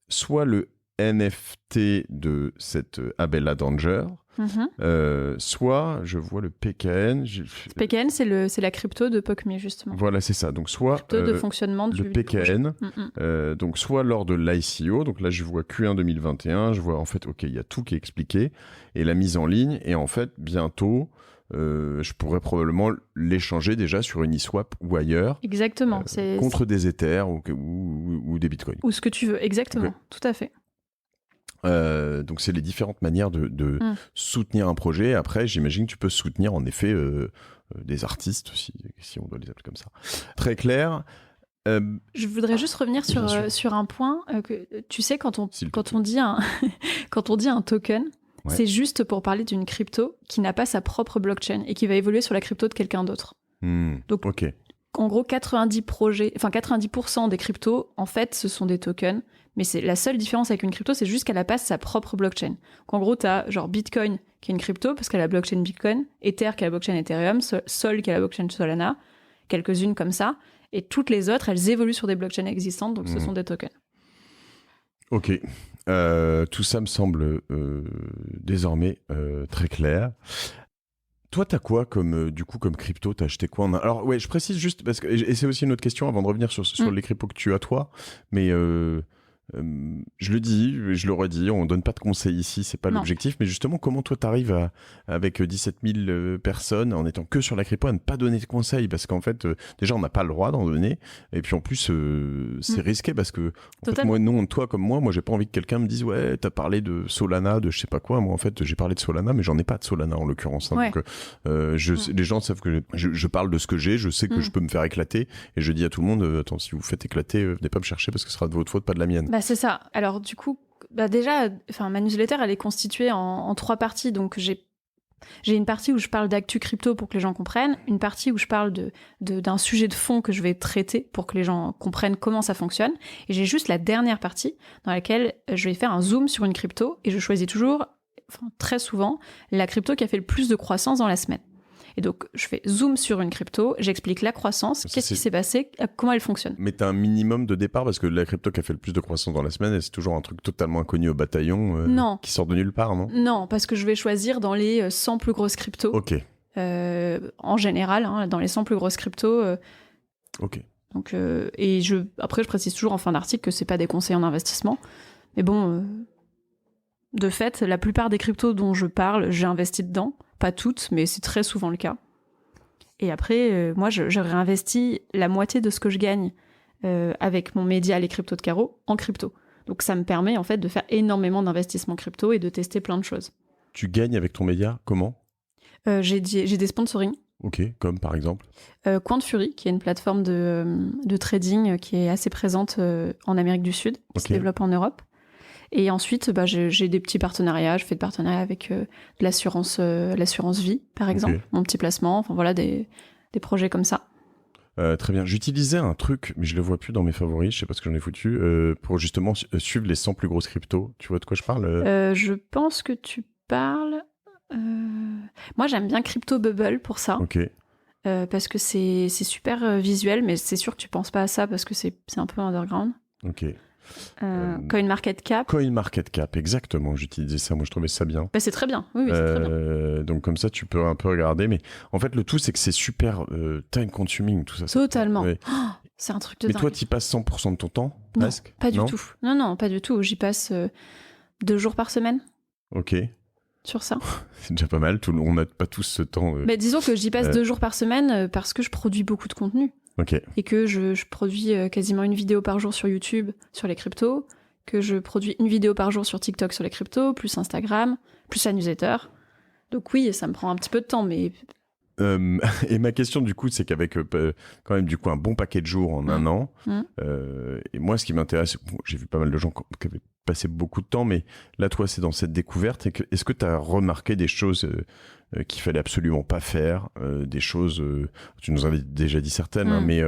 soit le NFT de cette Abella Danger, soit je vois le PKN. PKN, c'est la crypto de POCME, justement. Voilà, c'est ça. Donc soit crypto de fonctionnement le PKN, donc soit lors de l'ICO. Donc là, je vois Q1 2021. Je vois en fait, ok, il y a tout qui est expliqué et la mise en ligne. Et en fait, bientôt, je pourrais probablement l'échanger déjà sur Uniswap ou ailleurs. Exactement. Contre des Ethers ou des Bitcoins. Ou ce que tu veux. Exactement. Okay. Tout à fait. Donc c'est les différentes manières de soutenir un projet. Après, j'imagine que tu peux soutenir en effet des artistes aussi, si on doit les appeler comme ça. Très clair. Je voudrais juste revenir sur un point que tu sais, quand on dit un token, c'est juste pour parler d'une crypto qui n'a pas sa propre blockchain et qui va évoluer sur la crypto de quelqu'un d'autre. Donc, en gros, 90% des cryptos, en fait, ce sont des tokens. Mais c'est la seule différence avec une crypto, c'est juste qu'elle n'a pas sa propre blockchain. Donc, en gros, tu as genre Bitcoin qui est une crypto parce qu'elle a la blockchain Bitcoin, Ether qui a la blockchain Ethereum, Sol qui a la blockchain Solana, quelques-unes comme ça. Et toutes les autres, elles évoluent sur des blockchains existantes, donc ce sont des tokens. Ok. Tout ça me semble désormais très clair. Toi, t'as quoi comme crypto? T'as acheté quoi Alors, ouais, je précise juste, parce que, et c'est aussi une autre question avant de revenir sur les cryptos que tu as, toi, mais je le dis, je le redis, on donne pas de conseils ici, c'est pas Non. l'objectif, mais justement, comment toi t'arrives avec 17 000 personnes, en étant que sur la crypto, à ne pas donner de conseils, parce qu'en fait, déjà, on n'a pas le droit d'en donner, et puis en plus, c'est risqué, parce que, en fait, moi, non, toi comme moi, j'ai pas envie que quelqu'un me dise, ouais, t'as parlé de Solana, de je sais pas quoi, moi, en fait, j'ai parlé de Solana, mais j'en ai pas de Solana, en l'occurrence, hein, Ouais. donc, les gens savent que je parle de ce que j'ai, je sais que je peux me faire éclater, et je dis à tout le monde, attends, si vous faites éclater, venez pas me chercher, parce que ce sera de votre faute, pas de la mienne. C'est ça. Alors du coup, déjà, ma newsletter, elle est constituée en 3 parties. Donc j'ai une partie où je parle d'actu crypto pour que les gens comprennent, une partie où je parle d'un sujet de fond que je vais traiter pour que les gens comprennent comment ça fonctionne, et j'ai juste la dernière partie dans laquelle je vais faire un zoom sur une crypto, et je choisis toujours, très souvent, la crypto qui a fait le plus de croissance dans la semaine. Et donc, je fais zoom sur une crypto, j'explique la croissance, qu'est-ce qui s'est passé, comment elle fonctionne. Mais t'as un minimum de départ, parce que la crypto qui a fait le plus de croissance dans la semaine, c'est toujours un truc totalement inconnu au bataillon, qui sort de nulle part, non ? Non, parce que je vais choisir dans les 100 plus grosses cryptos. Ok. En général, dans les 100 plus grosses cryptos. Ok. Donc, après, je précise toujours en fin d'article que c'est pas des conseils en investissement. Mais bon, de fait, la plupart des cryptos dont je parle, j'ai investi dedans. Pas toutes, mais c'est très souvent le cas. Et après, moi, je réinvestis la moitié de ce que je gagne avec mon média Les Cryptos de Caro en crypto. Donc ça me permet en fait de faire énormément d'investissements crypto et de tester plein de choses. Tu gagnes avec ton média, comment ? J'ai des sponsorings. Ok, comme par exemple Quant Fury, qui est une plateforme de trading qui est assez présente en Amérique du Sud, qui se développe en Europe. Et ensuite, j'ai des petits partenariats. Je fais des partenariats avec de l'assurance vie, par exemple, mon petit placement. Enfin voilà, des projets comme ça. Très bien. J'utilisais un truc, mais je le vois plus dans mes favoris. Je sais pas ce que j'en ai foutu pour justement suivre les 100 plus grosses cryptos. Tu vois de quoi je parle Je pense que tu parles. Moi, j'aime bien Crypto Bubble pour ça. Ok. Parce que c'est super visuel, mais c'est sûr que tu penses pas à ça parce que c'est un peu underground. Ok. CoinMarketCap. CoinMarketCap, exactement. J'utilisais ça. Moi, je trouvais ça bien. C'est très bien. Oui, c'est très bien. Donc, comme ça, tu peux un peu regarder. Mais en fait, le tout, c'est que c'est super time-consuming, tout ça. Totalement. Ouais. Oh, c'est un truc de Mais dingue. toi, tu y passes 100% de ton temps, non, presque ? Pas du tout. Non, pas du tout. J'y passe 2 jours par semaine. Ok. Sur ça. C'est déjà pas mal. On n'a pas tous ce temps. Mais disons que j'y passe 2 jours par semaine parce que je produis beaucoup de contenu. Ok. Et que je produis quasiment une vidéo par jour sur YouTube sur les cryptos, que je produis une vidéo par jour sur TikTok sur les cryptos, plus Instagram, plus la newsletter. Donc oui, ça me prend un petit peu de temps, mais... Et ma question du coup, c'est qu'avec quand même du coup un bon paquet de jours en un an, et moi ce qui m'intéresse, j'ai vu pas mal de gens qui avaient passé beaucoup de temps, mais là toi c'est dans cette découverte, est-ce que tu as remarqué des choses qu'il fallait absolument pas faire, des choses, tu nous en as déjà dit certaines, hein, mais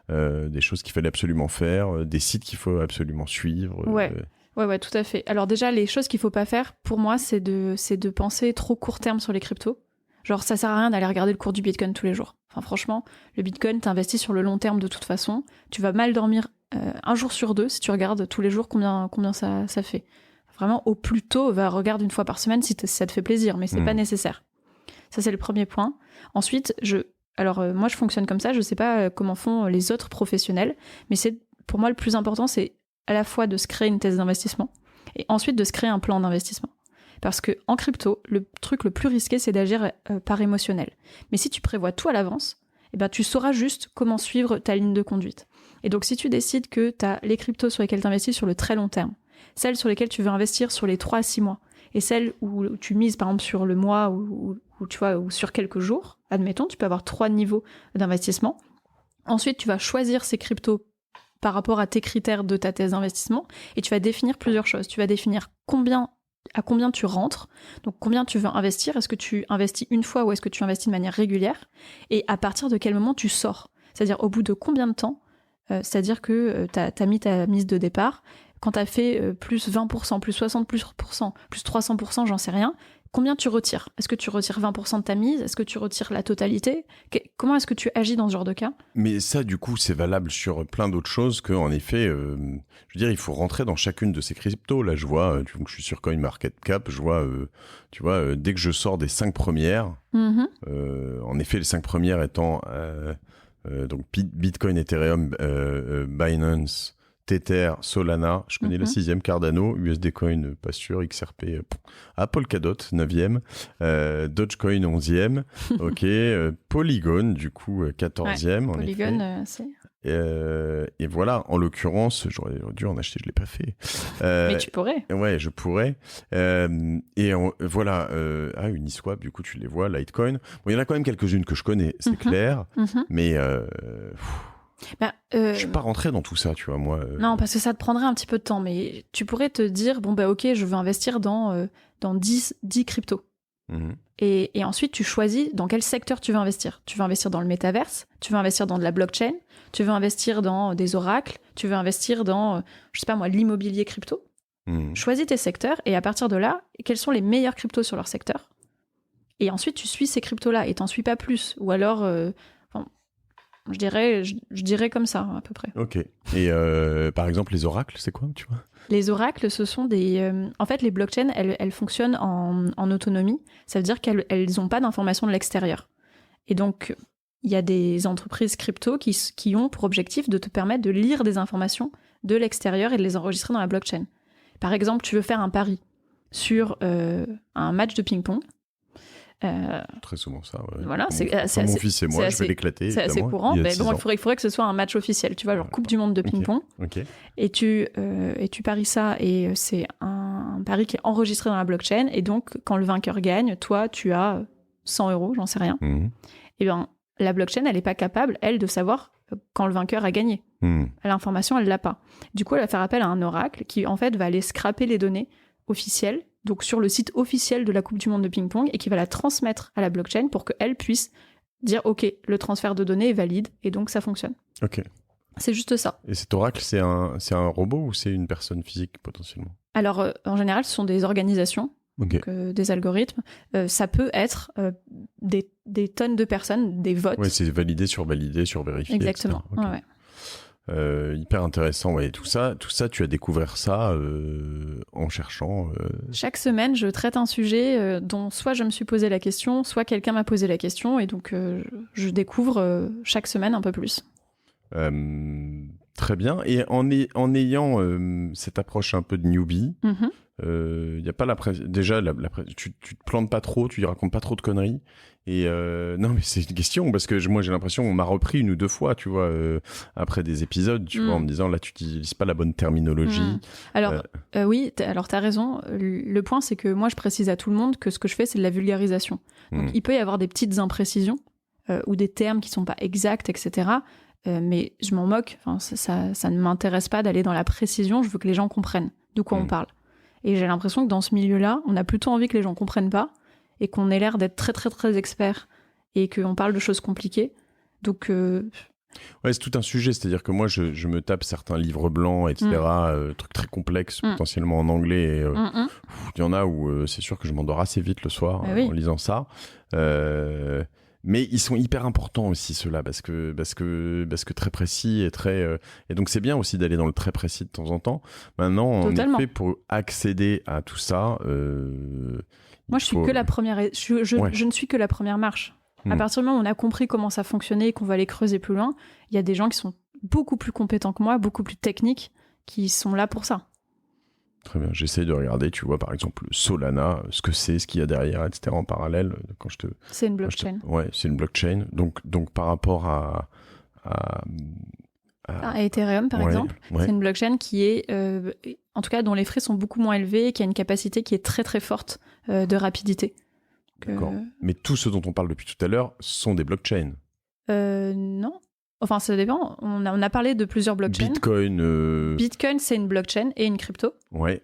des choses qu'il fallait absolument faire, des sites qu'il faut absolument suivre. Ouais, tout à fait. Alors déjà, les choses qu'il faut pas faire, pour moi, c'est de penser trop court terme sur les cryptos. Genre, ça sert à rien d'aller regarder le cours du Bitcoin tous les jours. Enfin, franchement, le Bitcoin, t'investis sur le long terme de toute façon. Tu vas mal dormir un jour sur 2 si tu regardes tous les jours combien ça fait. Vraiment, au plus tôt, regarde une fois par semaine si ça te fait plaisir, mais c'est pas nécessaire. Ça, c'est le premier point. Ensuite, moi, je fonctionne comme ça. Je sais pas comment font les autres professionnels, mais pour moi, le plus important, c'est à la fois de se créer une thèse d'investissement et ensuite de se créer un plan d'investissement. Parce que en crypto, le truc le plus risqué, c'est d'agir par émotionnel. Mais si tu prévois tout à l'avance, tu sauras juste comment suivre ta ligne de conduite. Et donc, si tu décides que tu as les cryptos sur lesquelles tu investis sur le très long terme, celles sur lesquelles tu veux investir sur les 3 à 6 mois, et celles où tu mises par exemple sur le mois ou sur quelques jours, admettons, tu peux avoir 3 niveaux d'investissement. Ensuite, tu vas choisir ces cryptos par rapport à tes critères de ta thèse d'investissement et tu vas définir plusieurs choses. Tu vas définir à combien tu rentres, donc combien tu veux investir, est-ce que tu investis une fois ou est-ce que tu investis de manière régulière, et à partir de quel moment tu sors, c'est-à-dire au bout de combien de temps, c'est-à-dire que t'as mis ta mise de départ, quand t'as fait plus 20%, plus 60%, plus 300%, j'en sais rien, combien tu retires ? Est-ce que tu retires 20% de ta mise ? Est-ce que tu retires la totalité ? Comment est-ce que tu agis dans ce genre de cas ? Mais ça, du coup, c'est valable sur plein d'autres choses qu'en effet, je veux dire, il faut rentrer dans chacune de ces cryptos. Là, je vois, je suis sur CoinMarketCap, je vois, dès que je sors des 5 premières, en effet, les 5 premières étant donc Bitcoin, Ethereum, Binance, Tether, Solana, je connais la 6e, Cardano, USD Coin, pas sûr, XRP, Polkadot, 9e, Dogecoin, 11e, ok, Polygon, du coup, 14e. Ouais, Polygon, c'est... Et voilà, en l'occurrence, j'aurais dû en acheter, je l'ai pas fait. Mais tu pourrais. Ouais, je pourrais. Voilà, Uniswap, du coup, tu les vois, Litecoin. Bon, il y en a quand même quelques-unes que je connais, c'est clair, mais je suis pas rentré dans tout ça, tu vois, moi. Non, parce que ça te prendrait un petit peu de temps, mais tu pourrais te dire, bon, bah ok, je veux investir dans 10 cryptos. Et ensuite, tu choisis dans quel secteur tu veux investir. Tu veux investir dans le métaverse, tu veux investir dans de la blockchain, tu veux investir dans des oracles, tu veux investir dans, je sais pas moi, l'immobilier crypto. Choisis tes secteurs et à partir de là, quels sont les meilleurs cryptos sur leur secteur. Et ensuite, tu suis ces cryptos-là et t'en suis pas plus. Ou alors, je dirais comme ça, à peu près. Ok. Et par exemple, les oracles, c'est quoi, tu vois ? Les oracles, ce sont des... en fait, les blockchains, elles fonctionnent en autonomie. Ça veut dire qu'elles n'ont pas d'informations de l'extérieur. Et donc, il y a des entreprises crypto qui ont pour objectif de te permettre de lire des informations de l'extérieur et de les enregistrer dans la blockchain. Par exemple, tu veux faire un pari sur un match de ping-pong. Très souvent ça, ouais. Voilà, mon fils et moi, je vais l'éclater. C'est assez courant, mais bon, il faudrait que ce soit un match officiel, tu vois, genre Coupe du Monde de ping-pong. Okay. Et tu paries ça, et c'est un pari qui est enregistré dans la blockchain, et donc quand le vainqueur gagne, toi, tu as 100 €, j'en sais rien. Et bien, la blockchain, elle n'est pas capable, elle, de savoir quand le vainqueur a gagné. L'information, elle l'a pas. Du coup, elle va faire appel à un oracle qui, en fait, va aller scraper les données officielles, donc sur le site officiel de la Coupe du Monde de ping-pong, et qui va la transmettre à la blockchain pour qu'elle puisse dire « Ok, le transfert de données est valide », et donc ça fonctionne. Ok. C'est juste ça. Et cet oracle, c'est un robot ou c'est une personne physique, potentiellement ? Alors, en général, ce sont des organisations, donc, des algorithmes. Ça peut être des tonnes de personnes, des votes. Oui, c'est validé, survérifié. Exactement, okay. Ouais. Hyper intéressant, ouais. Tout ça, tu as découvert ça en cherchant. Chaque semaine, je traite un sujet dont soit je me suis posé la question, soit quelqu'un m'a posé la question, et donc je découvre chaque semaine un peu plus. Très bien. Et en ayant cette approche un peu de newbie, y a pas déjà tu te plantes pas trop, tu racontes pas trop de conneries. Et non, mais c'est une question parce que moi j'ai l'impression qu'on m'a repris 1 ou 2 fois, tu vois, après des épisodes, tu vois, en me disant là tu n'utilises pas la bonne terminologie. Alors oui, alors t'as raison. Le point c'est que moi je précise à tout le monde que ce que je fais c'est de la vulgarisation. Donc il peut y avoir des petites imprécisions ou des termes qui sont pas exacts, etc. Mais je m'en moque. Enfin, ça ne m'intéresse pas d'aller dans la précision. Je veux que les gens comprennent de quoi on parle. Et j'ai l'impression que dans ce milieu-là, on a plutôt envie que les gens comprennent pas et qu'on ait l'air d'être très très très experts et qu'on parle de choses compliquées. Donc ouais, c'est tout un sujet, c'est-à-dire que moi je me tape certains livres blancs, etc., trucs très complexes, potentiellement en anglais, et il y en a où c'est sûr que je m'endors assez vite le soir en lisant ça. Mais ils sont hyper importants aussi, ceux-là, parce que très précis et très... et donc, c'est bien aussi d'aller dans le très précis de temps en temps. Maintenant, en effet, pour accéder à tout ça... moi, je suis que la première... Je ne suis que la première marche. À partir du moment où on a compris comment ça fonctionnait et qu'on va aller creuser plus loin, il y a des gens qui sont beaucoup plus compétents que moi, beaucoup plus techniques, qui sont là pour ça. Très bien, j'essaye de regarder, tu vois, par exemple, Solana, ce que c'est, ce qu'il y a derrière, etc., en parallèle. C'est une blockchain. Ouais, c'est une blockchain. Donc par rapport à Ethereum, par exemple, c'est une blockchain qui est, en tout cas, dont les frais sont beaucoup moins élevés et qui a une capacité qui est très très forte de rapidité. D'accord. Mais tout ce dont on parle depuis tout à l'heure sont des blockchains. Non. Enfin, ça dépend. On a parlé de plusieurs blockchains. Bitcoin, c'est une blockchain et une crypto. Ouais.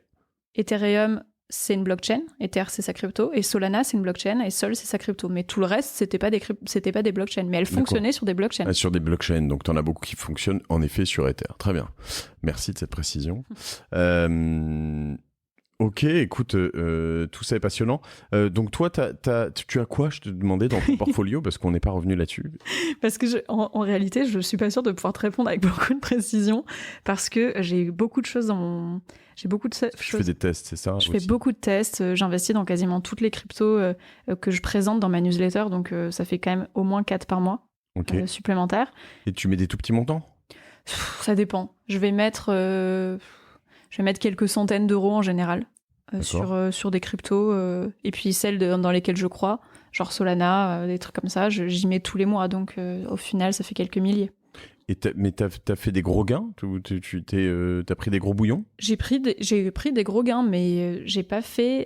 Ethereum, c'est une blockchain. Ether, c'est sa crypto. Et Solana, c'est une blockchain. Et Sol, c'est sa crypto. Mais tout le reste, c'était pas des blockchains. Mais elles fonctionnaient sur des blockchains. Ah, sur des blockchains. Donc, t'en as beaucoup qui fonctionnent, en effet, sur Ether. Très bien. Merci de cette précision. Ok, écoute, tout ça est passionnant. Donc toi, tu as quoi, je te demandais, dans ton portfolio, parce qu'on n'est pas revenu là-dessus. Parce que en réalité, je suis pas sûre de pouvoir te répondre avec beaucoup de précision, parce que j'ai beaucoup de choses dans mon... Tu fais des tests, c'est ça? Je fais beaucoup de tests. J'investis dans quasiment toutes les cryptos que je présente dans ma newsletter, donc ça fait quand même au moins 4 par mois supplémentaires. Et tu mets des tout petits montants? Ça dépend. Je vais mettre quelques centaines d'euros en général sur des cryptos. Et puis celles dans lesquelles je crois, genre Solana, des trucs comme ça, j'y mets tous les mois. Donc au final, ça fait quelques milliers. Mais t'as fait des gros gains? T'as pris des gros bouillons? J'ai pris des gros gains, mais j'ai pas fait...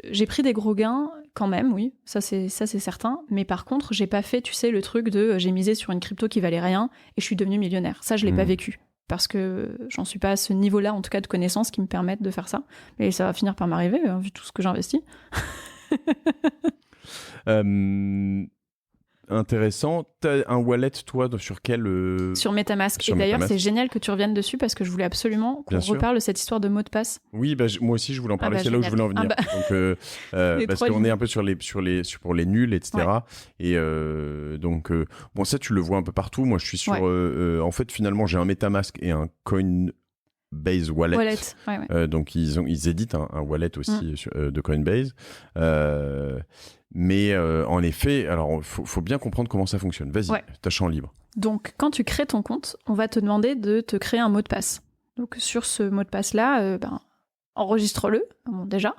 j'ai pris des gros gains quand même, oui, ça c'est certain. Mais par contre, j'ai pas fait, tu sais, le truc de j'ai misé sur une crypto qui valait rien et je suis devenue millionnaire. Ça, je l'ai pas vécu. Parce que j'en suis pas à ce niveau-là, en tout cas, de connaissances qui me permettent de faire ça. Mais ça va finir par m'arriver, vu tout ce que j'investis. Intéressant. T'as un wallet, toi, sur quel... Sur MetaMask. Et d'ailleurs, c'est génial que tu reviennes dessus parce que je voulais absolument qu'on reparle de cette histoire de mot de passe. Oui, moi aussi, je voulais en parler. C'est génial. Là où je voulais en venir. Donc, parce qu'on est un peu pour les nuls, etc. Ouais. Et donc, bon, ça, tu le vois un peu partout. Moi, je suis sur... en fait, finalement, j'ai un MetaMask et un Coinbase Wallet. Ouais. Donc, ils éditent un wallet aussi de Coinbase. Mais en effet, alors faut bien comprendre comment ça fonctionne. Vas-y, t'as champ libre. Donc, quand tu crées ton compte, on va te demander de te créer un mot de passe. Donc, sur ce mot de passe-là, enregistre-le, déjà.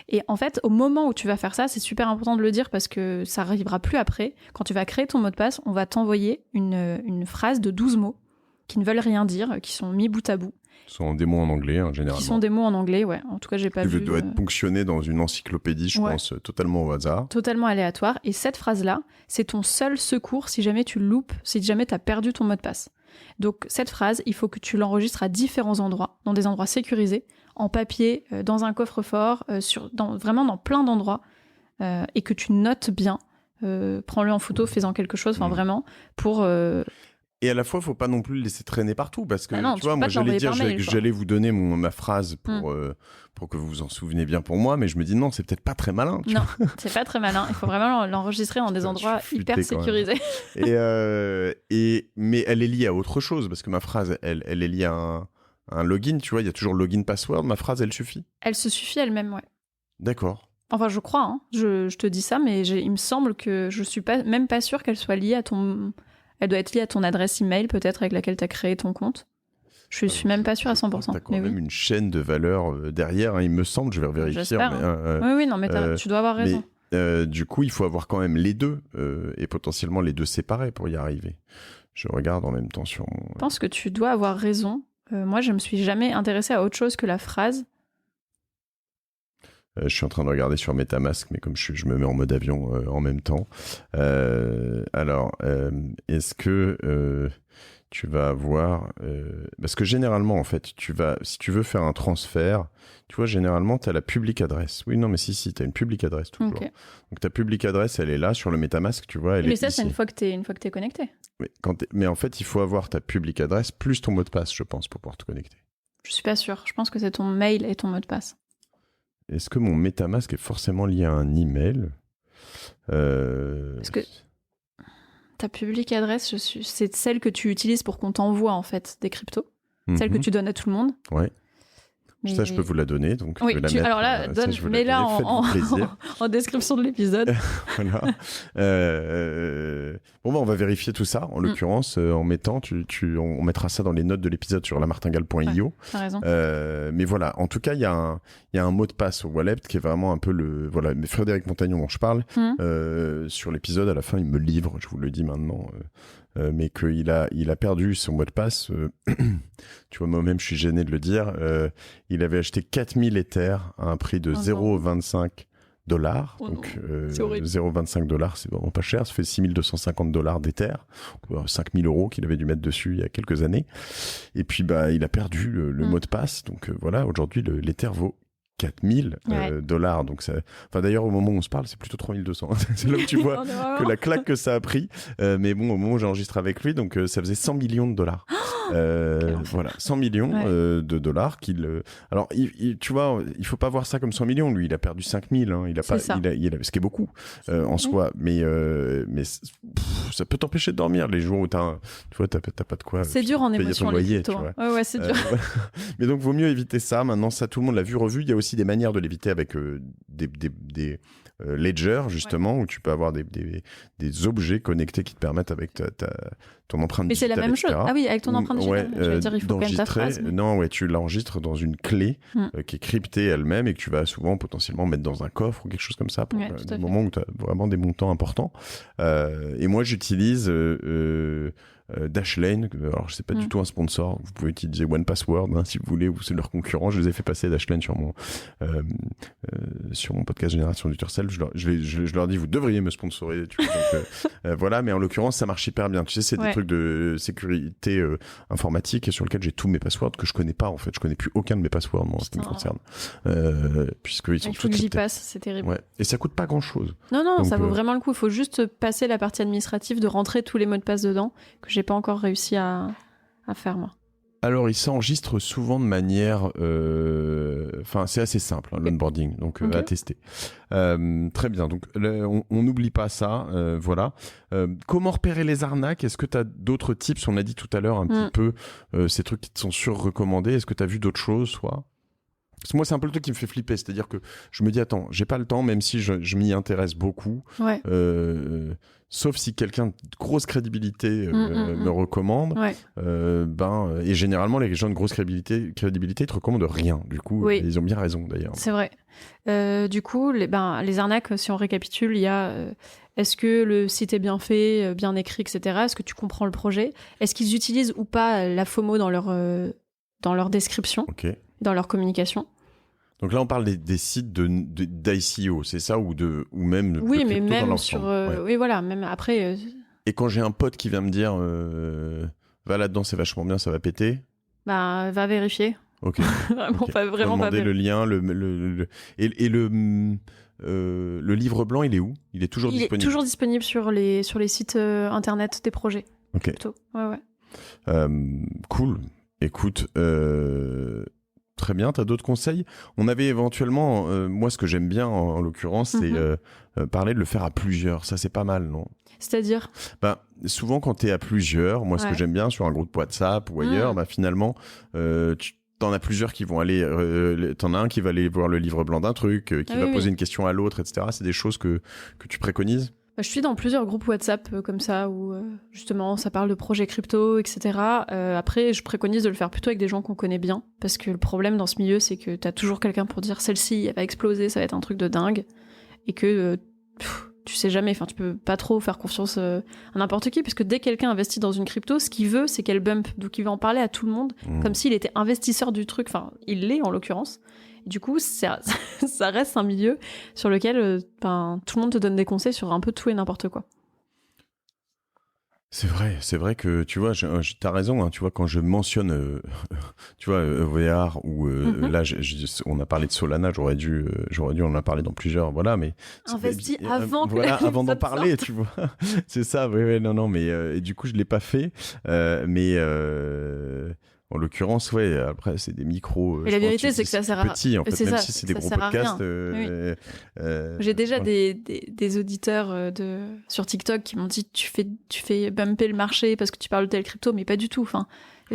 Et en fait, au moment où tu vas faire ça, c'est super important de le dire parce que ça arrivera plus après. Quand tu vas créer ton mot de passe, on va t'envoyer une phrase de 12 mots qui ne veulent rien dire, qui sont mis bout à bout. Ce sont des mots en anglais, généralement. Qui sont des mots en anglais, ouais. En tout cas, j'ai pas vu. Tu dois être ponctionné dans une encyclopédie, je pense, totalement au hasard. Totalement aléatoire. Et cette phrase-là, c'est ton seul secours si jamais tu loupes, si jamais tu as perdu ton mot de passe. Donc, cette phrase, il faut que tu l'enregistres à différents endroits, dans des endroits sécurisés, en papier, dans un coffre-fort, vraiment dans plein d'endroits, et que tu notes bien. Prends-le en photo, fais-en quelque chose, vraiment, pour... Et à la fois, il ne faut pas non plus le laisser traîner partout parce que, non, tu vois, moi, j'allais dire que j'allais vous donner ma phrase pour que vous vous en souveniez bien pour moi, mais je me dis non, c'est peut-être pas très malin. Non, c'est pas très malin. Il faut vraiment l'enregistrer dans des endroits hyper sécurisés. Mais elle est liée à autre chose parce que ma phrase, elle est liée à un login, tu vois, il y a toujours login password. Ma phrase, elle suffit. Elle se suffit elle-même, ouais. D'accord. Enfin, je crois, hein. Je te dis ça, mais il me semble que je suis même pas sûre qu'elle soit liée à ton... Elle doit être liée à ton adresse email, peut-être, avec laquelle tu as créé ton compte. Je suis même pas sûre à 100%. T'as quand même une chaîne de valeur derrière, hein, il me semble, je vais vérifier. J'espère. Oui, non, mais tu dois avoir raison. Mais, du coup, il faut avoir quand même les deux, et potentiellement les deux séparés pour y arriver. Je regarde en même temps sur mon... Je pense que tu dois avoir raison. Moi, je me suis jamais intéressée à autre chose que la phrase. Je suis en train de regarder sur MetaMask, mais comme je me mets en mode avion en même temps. Alors, est-ce que tu vas avoir... parce que généralement, en fait, si tu veux faire un transfert, tu vois, généralement, tu as la public adresse. Oui, non, mais si, tu as une public adresse toujours. Okay. Donc, ta public adresse, elle est là sur le MetaMask, tu vois. Mais ça, c'est une fois que tu es connecté. Mais en fait, il faut avoir ta public adresse plus ton mot de passe, je pense, pour pouvoir te connecter. Je suis pas sûre. Je pense que c'est ton mail et ton mot de passe. Est-ce que mon MetaMask est forcément lié à un email Parce que ta public adresse, c'est celle que tu utilises pour qu'on t'envoie en fait des cryptos, celle que tu donnes à tout le monde. Ouais. Mais... Ça, je peux vous la donner, donc oui, je vais la mettre. Alors là, mets-la en description de l'épisode. Voilà. Bon, on va vérifier tout ça, en l'occurrence, en mettant, on mettra ça dans les notes de l'épisode sur lamartingale.io. Ouais, t'as raison. Mais voilà, en tout cas, il y a un mot de passe au wallet qui est vraiment un peu voilà, mais Frédéric Montagnon dont je parle, sur l'épisode, à la fin, il me livre, je vous le dis maintenant, mais qu'il a perdu son mot de passe. Tu vois, moi-même, je suis gêné de le dire. Il avait acheté 4000 Ethers à un prix de 0,25 $. Donc, 0,25 $, c'est vraiment pas cher. Ça fait 6250 $ d'Ether. 5000 €, qu'il avait dû mettre dessus il y a quelques années. Et puis, il a perdu le mot de passe. Donc, voilà, aujourd'hui, l'Ether vaut 4000 $. Donc d'ailleurs, au moment où on se parle, c'est plutôt 3200. C'est là où tu vois que la claque que ça a pris. Mais bon, au moment où j'enregistre avec lui, donc ça faisait 100 millions de dollars. Voilà, 100 millions de dollars qu'il. Alors, tu vois, il faut pas voir ça comme 100 millions. Lui, il a perdu 5000. Hein. Il a pas, ce qui est beaucoup en soi. Mais ça peut t'empêcher de dormir les jours où tu vois, t'as pas de quoi. C'est dur en émotion les cryptos. Ouais, c'est dur. Mais donc, vaut mieux éviter ça. Maintenant, ça, tout le monde l'a vu, revu. Il y a aussi des manières de l'éviter avec des Ledger, justement, où tu peux avoir des objets connectés qui te permettent avec ton empreinte digitale. Mais c'est la même chose. Ah oui, avec ton empreinte digitale. Ouais, Je veux dire, il faut quand même ta phrase. Mais... Non, ouais, tu l'enregistres dans une clé qui est cryptée elle-même et que tu vas souvent potentiellement mettre dans un coffre ou quelque chose comme ça pour des moments où tu as vraiment des montants importants. Et moi, j'utilise Dashlane. Alors, je sais pas du tout un sponsor. Vous pouvez utiliser OnePassword si vous voulez, ou c'est leur concurrent. Je les ai fait passer Dashlane sur mon podcast Génération du Turcel. Je leur dis, vous devriez me sponsoriser. Tu vois, donc, voilà, mais en l'occurrence, ça marche hyper bien. Tu sais, c'est des trucs de sécurité informatique sur lesquels j'ai tous mes passwords que je connais pas, en fait. Je connais plus aucun de mes passwords, moi, en ce qui me concerne. Puisqu'ils sont il faut que j'y passe, c'est terrible. Ouais. Et ça coûte pas grand chose. Non, donc, ça vaut vraiment le coup. Il faut juste passer la partie administrative, de rentrer tous les mots de passe dedans, que j'ai pas encore réussi à faire, moi. Alors, il s'enregistre souvent de manière... Enfin, c'est assez simple, l'onboarding, donc à tester. Très bien, donc on n'oublie pas ça, voilà. Comment repérer les arnaques ? Est-ce que tu as d'autres tips ? On a dit tout à l'heure un petit peu ces trucs qui te sont sur-recommandés. Est-ce que tu as vu d'autres choses, soit ? Parce que moi, c'est un peu le truc qui me fait flipper. C'est-à-dire que je me dis, attends, j'ai pas le temps, même si je m'y intéresse beaucoup. Ouais. Sauf si quelqu'un de grosse crédibilité me recommande. Ouais. Et généralement, les gens de grosse crédibilité ils te recommandent rien. Du coup, ils ont bien raison, d'ailleurs. C'est vrai. Du coup, les arnaques, si on récapitule, il y a... est-ce que le site est bien fait, bien écrit, etc. Est-ce que tu comprends le projet ? Est-ce qu'ils utilisent ou pas la FOMO dans leur description ? Dans leur communication. Donc là, on parle des sites d'ICO, c'est ça, ou même de oui, mais même sur, oui, voilà, même après. Et quand j'ai un pote qui vient me dire, va là-dedans, c'est vachement bien, ça va péter. Bah, va vérifier. Ok. Vraiment pas demander le lien, et le livre blanc, il est où ? Il est toujours disponible. Il est toujours disponible sur les sites internet des projets. Ok. Plutôt. Ouais. Cool. Écoute. Très bien, tu as d'autres conseils ? On avait éventuellement, moi ce que j'aime bien en l'occurrence, c'est parler de le faire à plusieurs. Ça c'est pas mal, non ? C'est-à-dire ? Souvent quand tu es à plusieurs, moi ce que j'aime bien sur un groupe WhatsApp ou ailleurs, finalement, t'en as plusieurs qui vont aller, t'en as un qui va aller voir le livre blanc d'un truc, qui va poser une question à l'autre, etc. C'est des choses que tu préconises ? Je suis dans plusieurs groupes WhatsApp comme ça où justement ça parle de projets crypto, etc. Après, je préconise de le faire plutôt avec des gens qu'on connaît bien, parce que le problème dans ce milieu, c'est que t'as toujours quelqu'un pour dire celle-ci, elle va exploser, ça va être un truc de dingue, et que tu sais jamais, enfin tu peux pas trop faire confiance à n'importe qui, puisque dès que quelqu'un investit dans une crypto, ce qu'il veut, c'est qu'elle bump, donc il va en parler à tout le monde, comme s'il était investisseur du truc, enfin il l'est en l'occurrence. Du coup, ça reste un milieu sur lequel tout le monde te donne des conseils sur un peu tout et n'importe quoi. C'est vrai que tu vois, t'as raison. Hein, tu vois, quand je mentionne, tu vois, EVR ou là, on a parlé de Solana, j'aurais dû en a parlé dans plusieurs, voilà, mais investi avant d'en parler, tu vois. C'est ça, oui, non, mais et du coup, je l'ai pas fait, mais en l'occurrence, après, c'est des micros. Et la vérité, c'est que ça sert à rien. Petit, en fait, même si c'est des gros podcasts. J'ai déjà des auditeurs sur TikTok qui m'ont dit tu fais bumper le marché parce que tu parles de telle crypto, mais pas du tout. Enfin,